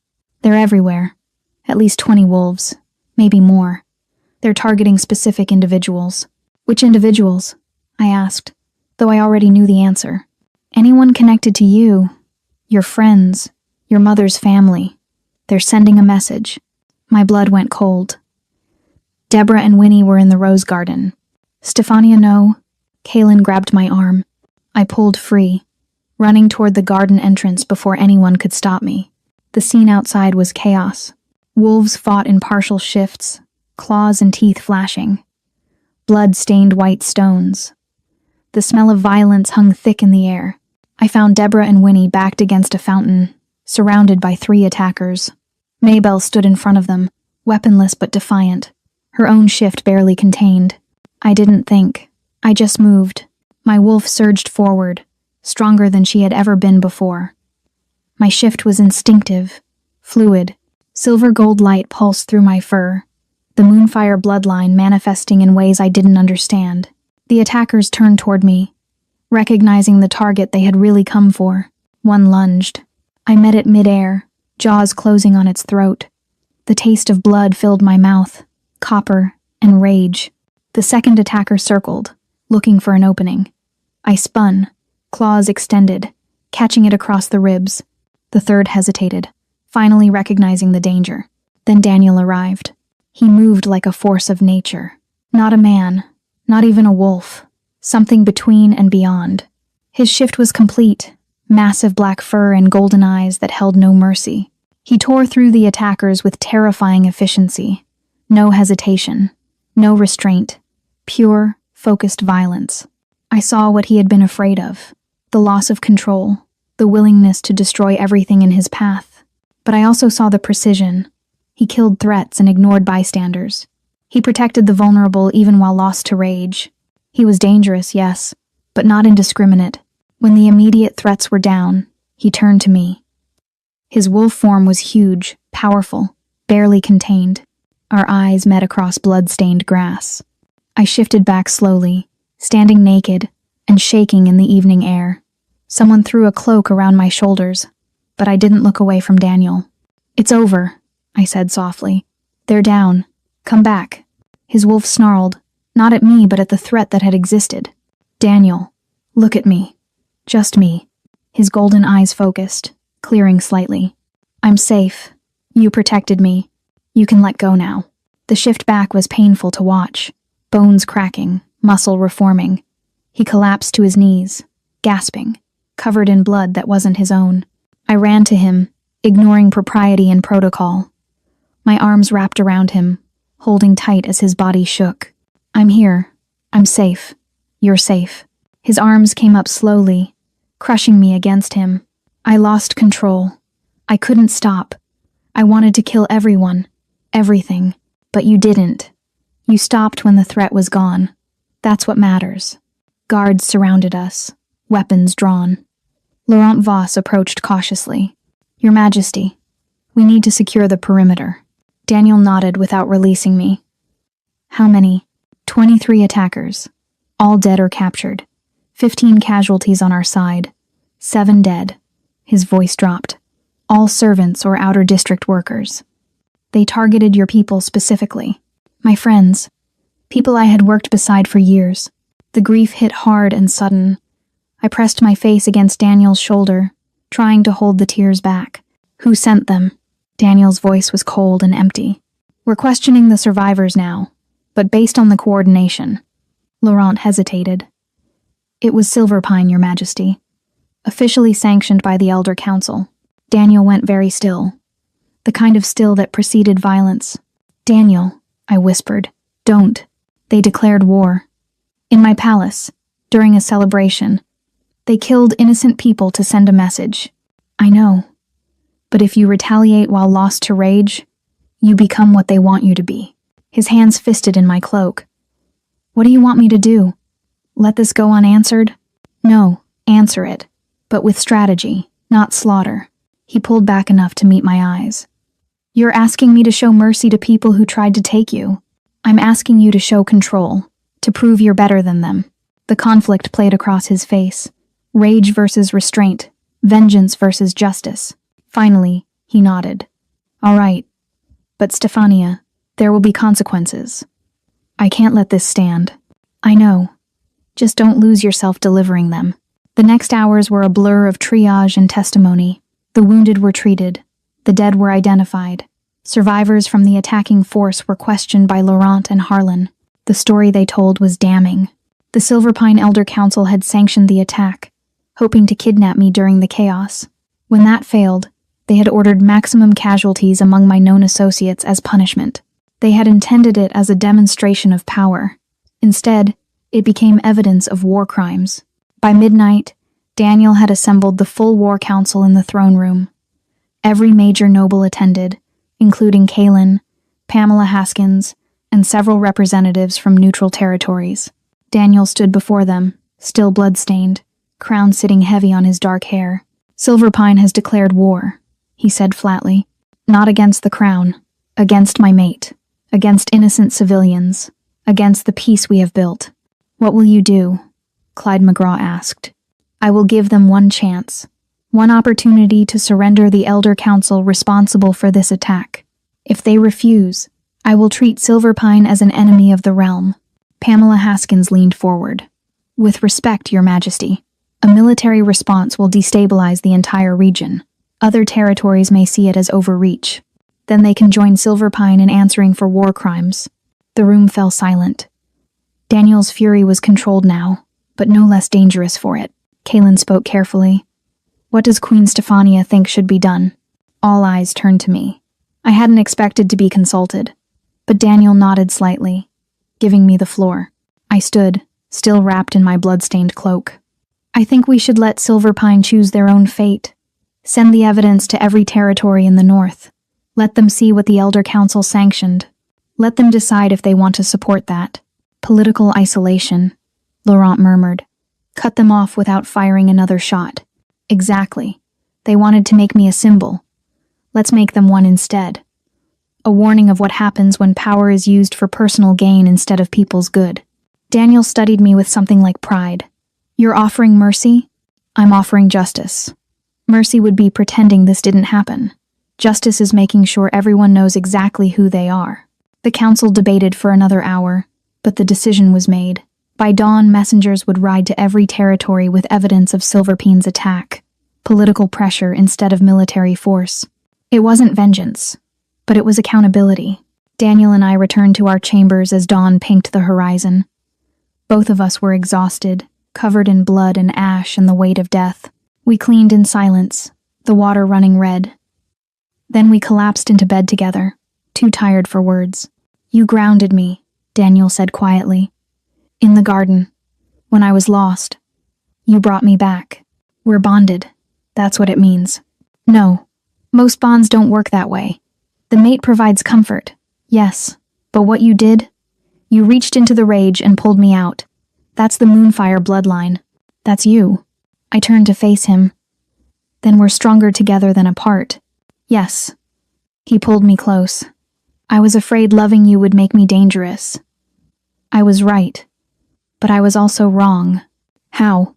They're everywhere. At least 20 wolves, maybe more. They're targeting specific individuals. Which individuals? I asked, though I already knew the answer. Anyone connected to you, your friends, your mother's family. They're sending a message. My blood went cold. Deborah and Winnie were in the rose garden. Stefania, no. Kaylin grabbed my arm. I pulled free, running toward the garden entrance before anyone could stop me. The scene outside was chaos. Wolves fought in partial shifts, claws and teeth flashing. Blood stained white stones. The smell of violence hung thick in the air. I found Deborah and Winnie backed against a fountain, surrounded by 3 attackers. Maybelle stood in front of them, weaponless but defiant, her own shift barely contained. I didn't think. I just moved. My wolf surged forward, stronger than she had ever been before. My shift was instinctive, fluid. Silver gold light pulsed through my fur, the Moonfire bloodline manifesting in ways I didn't understand. The attackers turned toward me, recognizing the target they had really come for. One lunged. I met it midair, jaws closing on its throat. The taste of blood filled my mouth, copper and rage. The second attacker circled, looking for an opening. I spun, claws extended, catching it across the ribs. The third hesitated, finally recognizing the danger. Then Daniel arrived. He moved like a force of nature. Not a man, not even a wolf. Something between and beyond. His shift was complete, massive black fur and golden eyes that held no mercy. He tore through the attackers with terrifying efficiency. No hesitation, no restraint. Pure, focused violence. I saw what he had been afraid of. The loss of control, the willingness to destroy everything in his path. But I also saw the precision. He killed threats and ignored bystanders. He protected the vulnerable even while lost to rage. He was dangerous, yes, but not indiscriminate. When the immediate threats were down, he turned to me. His wolf form was huge, powerful, barely contained. Our eyes met across blood-stained grass. I shifted back slowly, standing naked and shaking in the evening air. Someone threw a cloak around my shoulders, but I didn't look away from Daniel. "It's over," I said softly. "They're down. Come back." His wolf snarled, not at me but at the threat that had existed. "Daniel, look at me. Just me." His golden eyes focused, clearing slightly. "I'm safe. You protected me. You can let go now." The shift back was painful to watch. Bones cracking, muscle reforming. He collapsed to his knees, gasping, covered in blood that wasn't his own. I ran to him, ignoring propriety and protocol. My arms wrapped around him, holding tight as his body shook. "I'm here. I'm safe. You're safe." His arms came up slowly, crushing me against him. I lost control. I couldn't stop. I wanted to kill everyone, everything, but you didn't. You stopped when the threat was gone. That's what matters. Guards surrounded us, weapons drawn. Laurent Voss approached cautiously. "Your Majesty, we need to secure the perimeter." Daniel nodded without releasing me. "How many?" 23 attackers, all dead or captured. 15 casualties on our side. 7 dead. His voice dropped. All servants or outer district workers. They targeted your people specifically. My friends. People I had worked beside for years. The grief hit hard and sudden. I pressed my face against Daniel's shoulder, trying to hold the tears back. "Who sent them?" Daniel's voice was cold and empty. "We're questioning the survivors now, but based on the coordination." Laurent hesitated. "It was Silverpine, Your Majesty. Officially sanctioned by the Elder Council." Daniel went very still. The kind of still that preceded violence. "Daniel," I whispered, "don't. They declared war. In my palace, during a celebration. They killed innocent people to send a message. I know. But if you retaliate while lost to rage, you become what they want you to be." His hands fisted in my cloak. "What do you want me to do? Let this go unanswered?" "No, answer it, but with strategy, not slaughter." He pulled back enough to meet my eyes. "You're asking me to show mercy to people who tried to take you. I'm asking you to show control, to prove you're better than them." The conflict played across his face. Rage versus restraint, vengeance versus justice. Finally, he nodded. "All right, But Stefania, there will be consequences. I can't let this stand. I know. Just don't lose yourself delivering them. The next hours were a blur of triage and testimony. The wounded were treated. The dead were identified. Survivors from the attacking force were questioned by Laurent and Harlan. The story they told was damning. The Silverpine Elder Council had sanctioned the attack, hoping to kidnap me during the chaos. When that failed, they had ordered maximum casualties among my known associates as punishment. They had intended it as a demonstration of power. Instead, it became evidence of war crimes. By midnight, Daniel had assembled the full war council in the throne room. Every major noble attended, including Kaelin, Pamela Haskins, and several representatives from neutral territories. Daniel stood before them, still blood-stained, crown sitting heavy on his dark hair. Silverpine has declared war, he said flatly. Not against the crown, against my mate, against innocent civilians, against the peace we have built. What will you do? Clyde McGraw asked. I will give them one chance, one opportunity to surrender the Elder Council responsible for this attack. If they refuse, I will treat Silverpine as an enemy of the realm. Pamela Haskins leaned forward. With respect, Your Majesty, a military response will destabilize the entire region. Other territories may see it as overreach. Then they can join Silverpine in answering for war crimes. The room fell silent. Daniel's fury was controlled now, but no less dangerous for it. Kaelin spoke carefully. What does Queen Stefania think should be done? All eyes turned to me. I hadn't expected to be consulted, but Daniel nodded slightly, giving me the floor. I stood, still wrapped in my blood-stained cloak. I think we should let Silverpine choose their own fate. Send the evidence to every territory in the north. Let them see what the Elder Council sanctioned. Let them decide if they want to support that. Political isolation, Laurent murmured. Cut them off without firing another shot. Exactly. They wanted to make me a symbol. Let's make them one instead. A warning of what happens when power is used for personal gain instead of people's good. Daniel studied me with something like pride. You're offering mercy? I'm offering justice. Mercy would be pretending this didn't happen. Justice is making sure everyone knows exactly who they are. The council debated for another hour, but the decision was made. By dawn, messengers would ride to every territory with evidence of Silverpine's attack. Political pressure instead of military force. It wasn't vengeance, but it was accountability. Daniel and I returned to our chambers as dawn pinked the horizon. Both of us were exhausted, covered in blood and ash and the weight of death. We cleaned in silence, the water running red. Then we collapsed into bed together, too tired for words. You grounded me, Daniel said quietly. In the garden, when I was lost. You brought me back. We're bonded. That's what it means. No, most bonds don't work that way. The mate provides comfort, yes, but what you did? You reached into the rage and pulled me out. That's the Moonfire bloodline. That's you. I turned to face him. Then we're stronger together than apart. Yes. He pulled me close. I was afraid loving you would make me dangerous. I was right. But I was also wrong. How?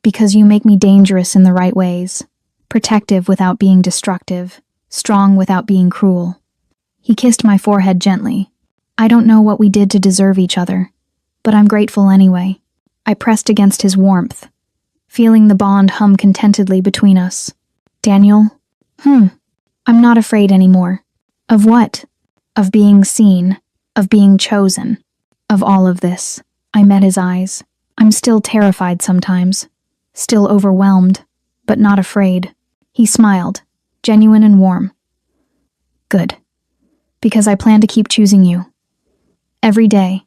Because you make me dangerous in the right ways. Protective without being destructive. Strong without being cruel. He kissed my forehead gently. I don't know what we did to deserve each other, but I'm grateful anyway. I pressed against his warmth, feeling the bond hum contentedly between us. Daniel? I'm not afraid anymore. Of what? Of being seen. Of being chosen. Of all of this. I met his eyes. I'm still terrified sometimes. Still overwhelmed, but not afraid. He smiled, genuine and warm. Good. Because I plan to keep choosing you. Every day.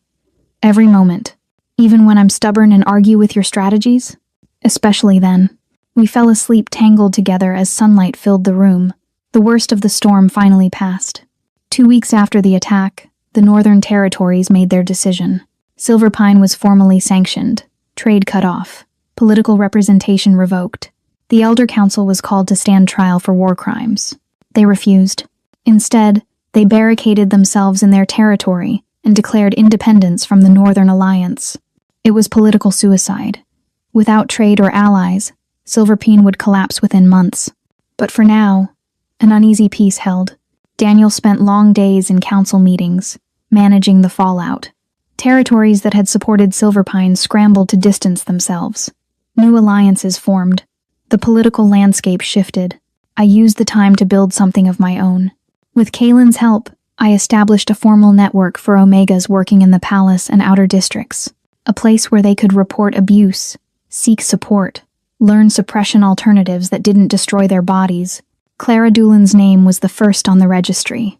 Every moment. Even when I'm stubborn and argue with your strategies? Especially then. We fell asleep tangled together as sunlight filled the room. The worst of the storm finally passed. 2 weeks after the attack, the Northern Territories made their decision. Silverpine was formally sanctioned, trade cut off, political representation revoked. The Elder Council was called to stand trial for war crimes. They refused. Instead, they barricaded themselves in their territory and declared independence from the Northern Alliance. It was political suicide. Without trade or allies, Silverpine would collapse within months. But for now, an uneasy peace held. Daniel spent long days in council meetings, managing the fallout. Territories that had supported Silverpine scrambled to distance themselves. New alliances formed. The political landscape shifted. I used the time to build something of my own. With Kaylin's help, I established a formal network for Omegas working in the palace and outer districts, a place where they could report abuse, seek support, learn suppression alternatives that didn't destroy their bodies. Clara Doolin's name was the first on the registry.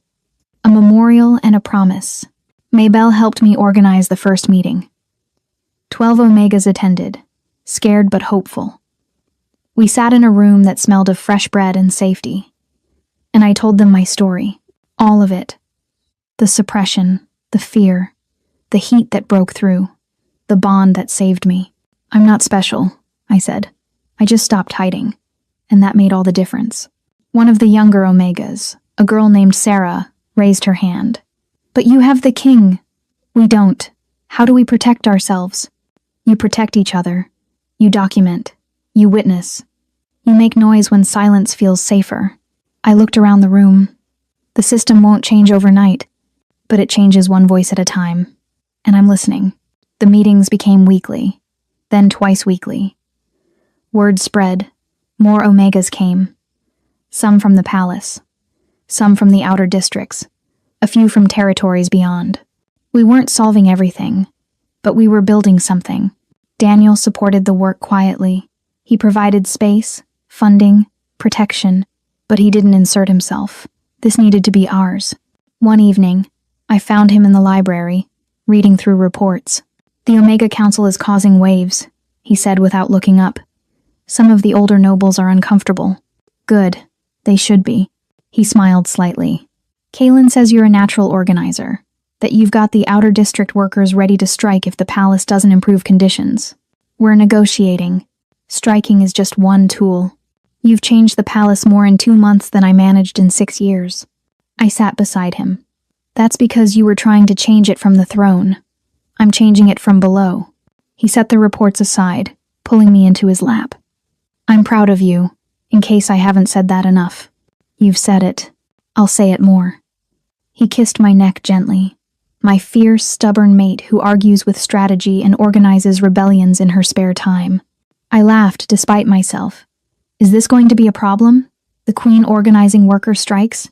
A memorial and a promise. Maybelle helped me organize the first meeting. 12 Omegas attended, scared but hopeful. We sat in a room that smelled of fresh bread and safety. And I told them my story, all of it. The suppression, the fear, the heat that broke through, the bond that saved me. I'm not special, I said. I just stopped hiding, and that made all the difference. One of the younger Omegas, a girl named Sarah, raised her hand. But you have the king. We don't. How do we protect ourselves? You protect each other. You document. You witness. You make noise when silence feels safer. I looked around the room. The system won't change overnight, but it changes one voice at a time. And I'm listening. The meetings became weekly, then twice weekly. Word spread. More Omegas came. Some from the palace. Some from the outer districts. A few from territories beyond. We weren't solving everything, but we were building something. Daniel supported the work quietly. He provided space, funding, protection, but he didn't insert himself. This needed to be ours. One evening, I found him in the library, reading through reports. The Omega Council is causing waves, he said without looking up. Some of the older nobles are uncomfortable. Good. They should be. He smiled slightly. Kaylin says you're a natural organizer, that you've got the outer district workers ready to strike if the palace doesn't improve conditions. We're negotiating. Striking is just one tool. You've changed the palace more in 2 months than I managed in 6 years. I sat beside him. That's because you were trying to change it from the throne. I'm changing it from below. He set the reports aside, pulling me into his lap. I'm proud of you, in case I haven't said that enough. You've said it. I'll say it more. He kissed my neck gently. My fierce, stubborn mate who argues with strategy and organizes rebellions in her spare time. I laughed despite myself. Is this going to be a problem? The Queen organizing worker strikes?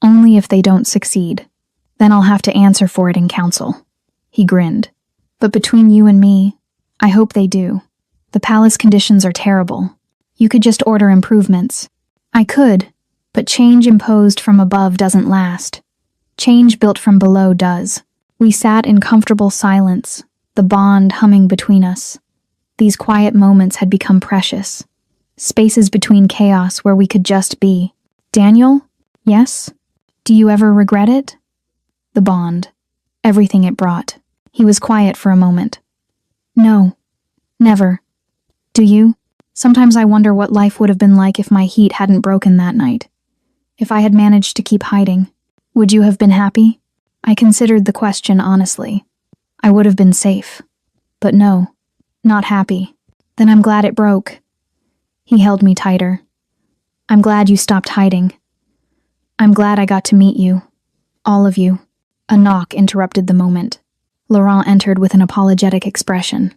Only if they don't succeed. Then I'll have to answer for it in council. He grinned. But between you and me, I hope they do. The palace conditions are terrible. You could just order improvements. I could, but change imposed from above doesn't last. Change built from below does. We sat in comfortable silence, the bond humming between us. These quiet moments had become precious. Spaces between chaos where we could just be. Daniel? Yes? Do you ever regret it? The bond. Everything it brought. He was quiet for a moment. No. Never. Do you? Sometimes I wonder what life would have been like if my heat hadn't broken that night. If I had managed to keep hiding. Would you have been happy? I considered the question honestly. I would have been safe. But no, not happy. Then I'm glad it broke. He held me tighter. I'm glad you stopped hiding. I'm glad I got to meet you. All of you. A knock interrupted the moment. Laurent entered with an apologetic expression.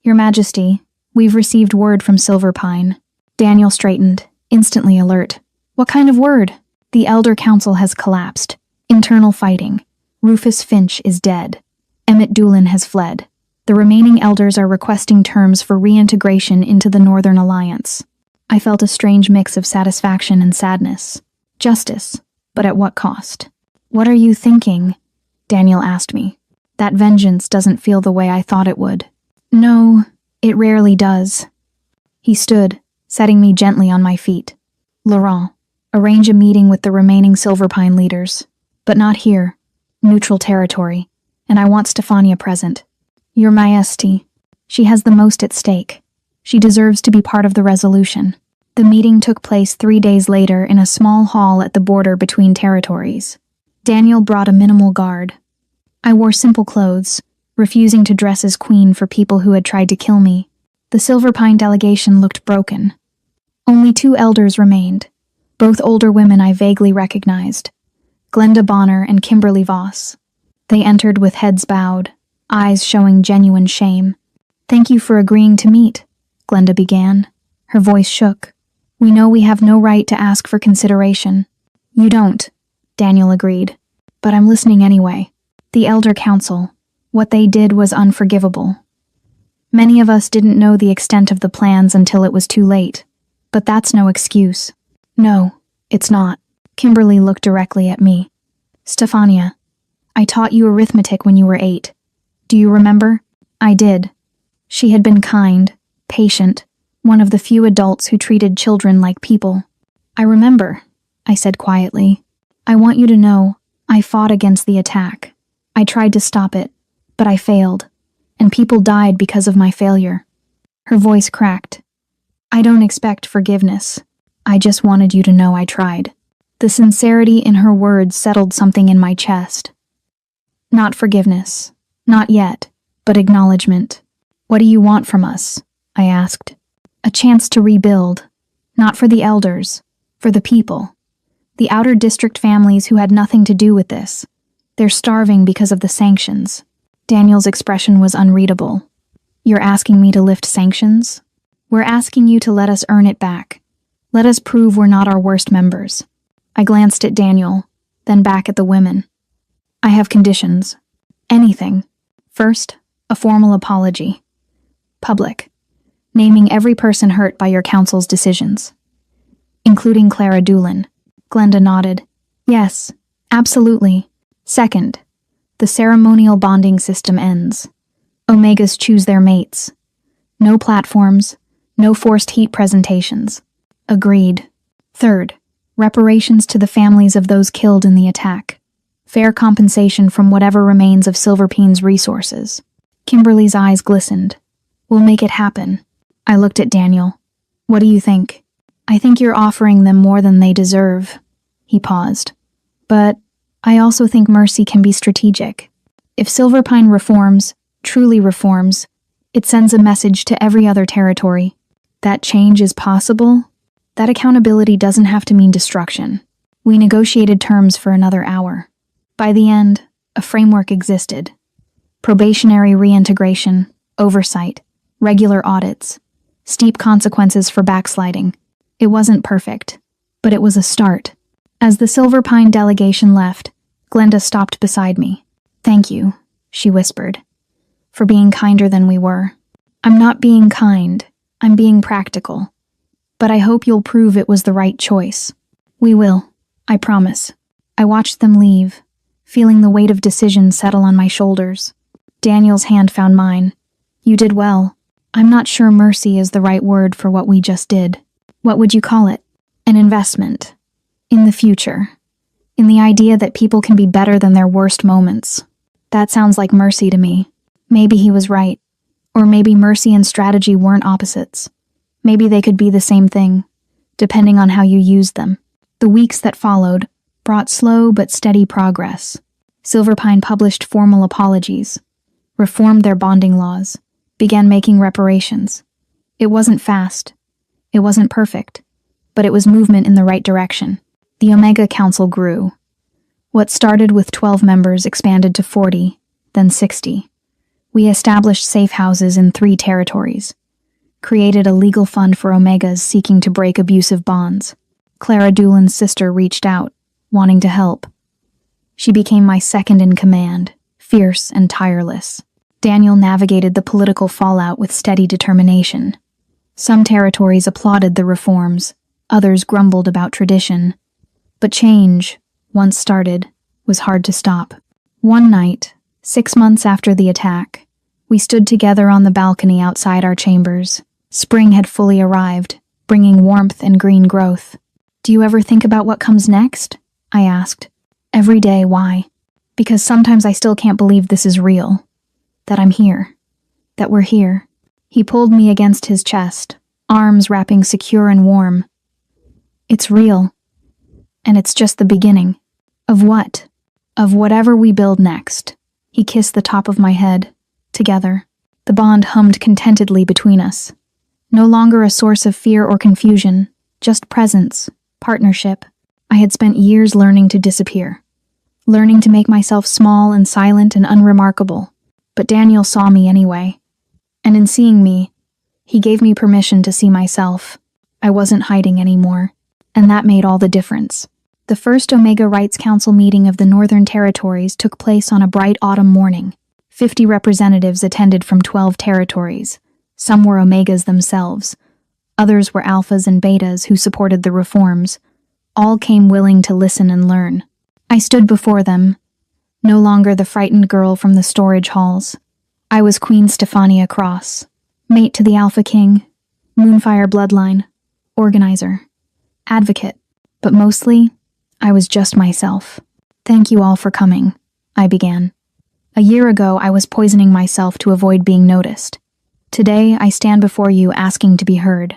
Your Majesty, we've received word from Silverpine. Daniel straightened, instantly alert. What kind of word? The Elder Council has collapsed. Internal fighting. Rufus Finch is dead. Emmett Doolin has fled. The remaining elders are requesting terms for reintegration into the Northern Alliance. I felt a strange mix of satisfaction and sadness. Justice, but at what cost? What are you thinking? Daniel asked me. That vengeance doesn't feel the way I thought it would. No, it rarely does. He stood, setting me gently on my feet. Laurent, arrange a meeting with the remaining Silverpine leaders. But not here. Neutral territory. And I want Stefania present. Your Majesty. She has the most at stake. She deserves to be part of the resolution. The meeting took place 3 days later in a small hall at the border between territories. Daniel brought a minimal guard. I wore simple clothes, refusing to dress as queen for people who had tried to kill me. The Silverpine delegation looked broken. Only 2 elders remained, both older women I vaguely recognized. Glenda Bonner and Kimberly Voss. They entered with heads bowed, eyes showing genuine shame. "Thank you for agreeing to meet," Glenda began. Her voice shook. "We know we have no right to ask for consideration." "You don't," Daniel agreed. "But I'm listening anyway. The Elder Council, what they did was unforgivable. Many of us didn't know the extent of the plans until it was too late. But that's no excuse." "No, it's not." Kimberly looked directly at me. "Stefania, I taught you arithmetic when you were 8. Do you remember?" I did. She had been kind, patient, one of the few adults who treated children like people. "I remember," I said quietly. "I want you to know, I fought against the attack. I tried to stop it, but I failed, and people died because of my failure." Her voice cracked. "I don't expect forgiveness. I just wanted you to know I tried." The sincerity in her words settled something in my chest. "Not forgiveness. Not yet, but acknowledgement." "What do you want from us?" I asked. "A chance to rebuild. Not for the elders, for the people. The outer district families who had nothing to do with this. They're starving because of the sanctions." Daniel's expression was unreadable. "You're asking me to lift sanctions?" "We're asking you to let us earn it back. Let us prove we're not our worst members." I glanced at Daniel, then back at the women. "I have conditions. Anything. First, a formal apology. Public. Naming every person hurt by your council's decisions. Including Clara Doolin." Glenda nodded. "Yes, absolutely. Second, the ceremonial bonding system ends. Omegas choose their mates. No platforms, no forced heat presentations." Agreed. Third, reparations to the families of those killed in the attack. Fair compensation from whatever remains of Silverpeen's resources. Kimberly's eyes glistened. "We'll make it happen." I looked at Daniel. "What do you think?" "I think you're offering them more than they deserve." He paused. "But I also think mercy can be strategic. If Silverpine reforms, truly reforms, it sends a message to every other territory. That change is possible. That accountability doesn't have to mean destruction." We negotiated terms for another hour. By the end, a framework existed. Probationary reintegration, oversight, regular audits, steep consequences for backsliding. It wasn't perfect, but it was a start. As the Silverpine delegation left, Glenda stopped beside me. "Thank you," she whispered, "for being kinder than we were." "I'm not being kind, I'm being practical. But I hope you'll prove it was the right choice." "We will, I promise." I watched them leave, feeling the weight of decision settle on my shoulders. Daniel's hand found mine. "You did well. I'm not sure mercy is the right word for what we just did. What would you call it?" "An investment. In the future. In the idea that people can be better than their worst moments." That sounds like mercy to me. Maybe he was right. Or maybe mercy and strategy weren't opposites. Maybe they could be the same thing, depending on how you used them. The weeks that followed brought slow but steady progress. Silverpine published formal apologies, reformed their bonding laws, began making reparations. It wasn't fast. It wasn't perfect. But it was movement in the right direction. The Omega Council grew. What started with 12 members expanded to 40, then 60. We established safe houses in 3 territories. Created a legal fund for Omegas seeking to break abusive bonds. Clara Doolin's sister reached out, wanting to help. She became my second in command, fierce and tireless. Daniel navigated the political fallout with steady determination. Some territories applauded the reforms, others grumbled about tradition. But change, once started, was hard to stop. One night, 6 months after the attack, we stood together on the balcony outside our chambers. Spring had fully arrived, bringing warmth and green growth. "Do you ever think about what comes next?" I asked. "Every day, why?" "Because sometimes I still can't believe this is real. That I'm here. That we're here." He pulled me against his chest, arms wrapping secure and warm. "It's real. And it's just the beginning." "Of what?" "Of whatever we build next." He kissed the top of my head. Together. The bond hummed contentedly between us. No longer a source of fear or confusion, just presence, partnership. I had spent years learning to disappear, learning to make myself small and silent and unremarkable. But Daniel saw me anyway. And in seeing me, he gave me permission to see myself. I wasn't hiding anymore. And that made all the difference. The first Omega Rights Council meeting of the Northern Territories took place on a bright autumn morning. 50 representatives attended from 12 territories. Some were Omegas themselves. Others were Alphas and Betas who supported the reforms. All came willing to listen and learn. I stood before them, no longer the frightened girl from the storage halls. I was Queen Stephania Cross, mate to the Alpha King, Moonfire bloodline, organizer, advocate, but mostly, I was just myself. Thank you all for coming, I began. A year ago, I was poisoning myself to avoid being noticed. Today, I stand before you asking to be heard.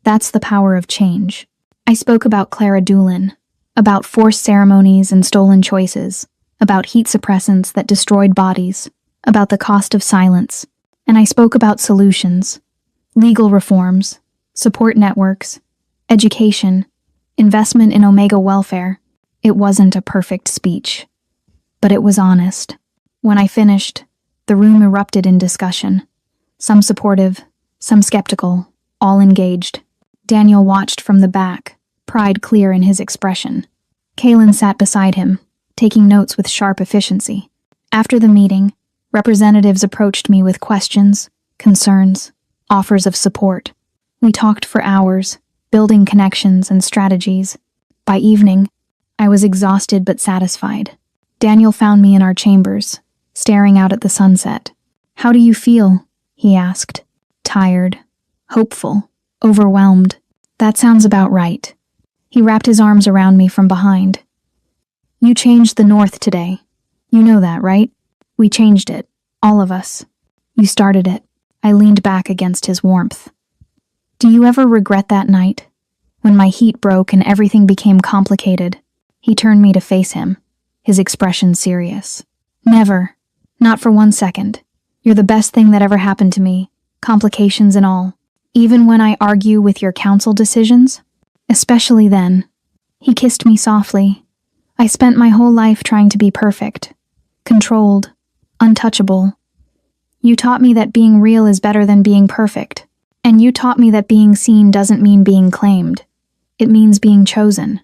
That's the power of change. I spoke about Clara Doolin, about forced ceremonies and stolen choices, about heat suppressants that destroyed bodies, about the cost of silence, and I spoke about solutions, legal reforms, support networks, education, investment in Omega welfare. It wasn't a perfect speech, but it was honest. When I finished, the room erupted in discussion. Some supportive, some skeptical, all engaged. Daniel watched from the back, pride clear in his expression. Kaylin sat beside him, taking notes with sharp efficiency. After the meeting, representatives approached me with questions, concerns, offers of support. We talked for hours, building connections and strategies. By evening, I was exhausted but satisfied. Daniel found me in our chambers, staring out at the sunset. "How do you feel?" he asked. "Tired, hopeful, overwhelmed." "That sounds about right." He wrapped his arms around me from behind. "You changed the North today. You know that, right? We changed it, all of us. You started it." I leaned back against his warmth. "Do you ever regret that night? When my heat broke and everything became complicated?" He turned me to face him, his expression serious. "Never. Not for 1 second. You're the best thing that ever happened to me, complications and all. Even when I argue with your council decisions? Especially then." He kissed me softly. "I spent my whole life trying to be perfect, controlled, untouchable. You taught me that being real is better than being perfect. And you taught me that being seen doesn't mean being claimed. It means being chosen."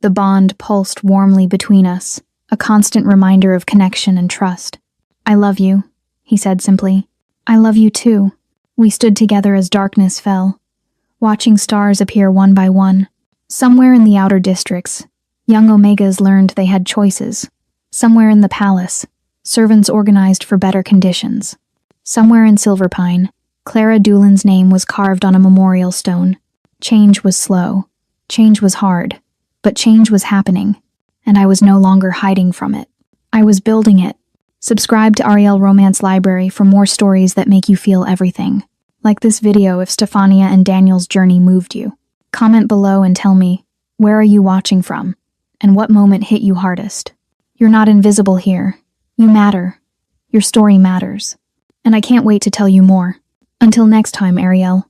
The bond pulsed warmly between us, a constant reminder of connection and trust. "I love you," he said simply. "I love you too." We stood together as darkness fell, watching stars appear one by one. Somewhere in the outer districts, young Omegas learned they had choices. Somewhere in the palace, servants organized for better conditions. Somewhere in Silverpine, Clara Doolin's name was carved on a memorial stone. Change was slow. Change was hard. But change was happening, and I was no longer hiding from it. I was building it. Subscribe to Ariel Romance Library for more stories that make you feel everything. Like this video if Stephania and Daniel's journey moved you. Comment below and tell me, where are you watching from? And what moment hit you hardest? You're not invisible here. You matter. Your story matters. And I can't wait to tell you more. Until next time, Ariel.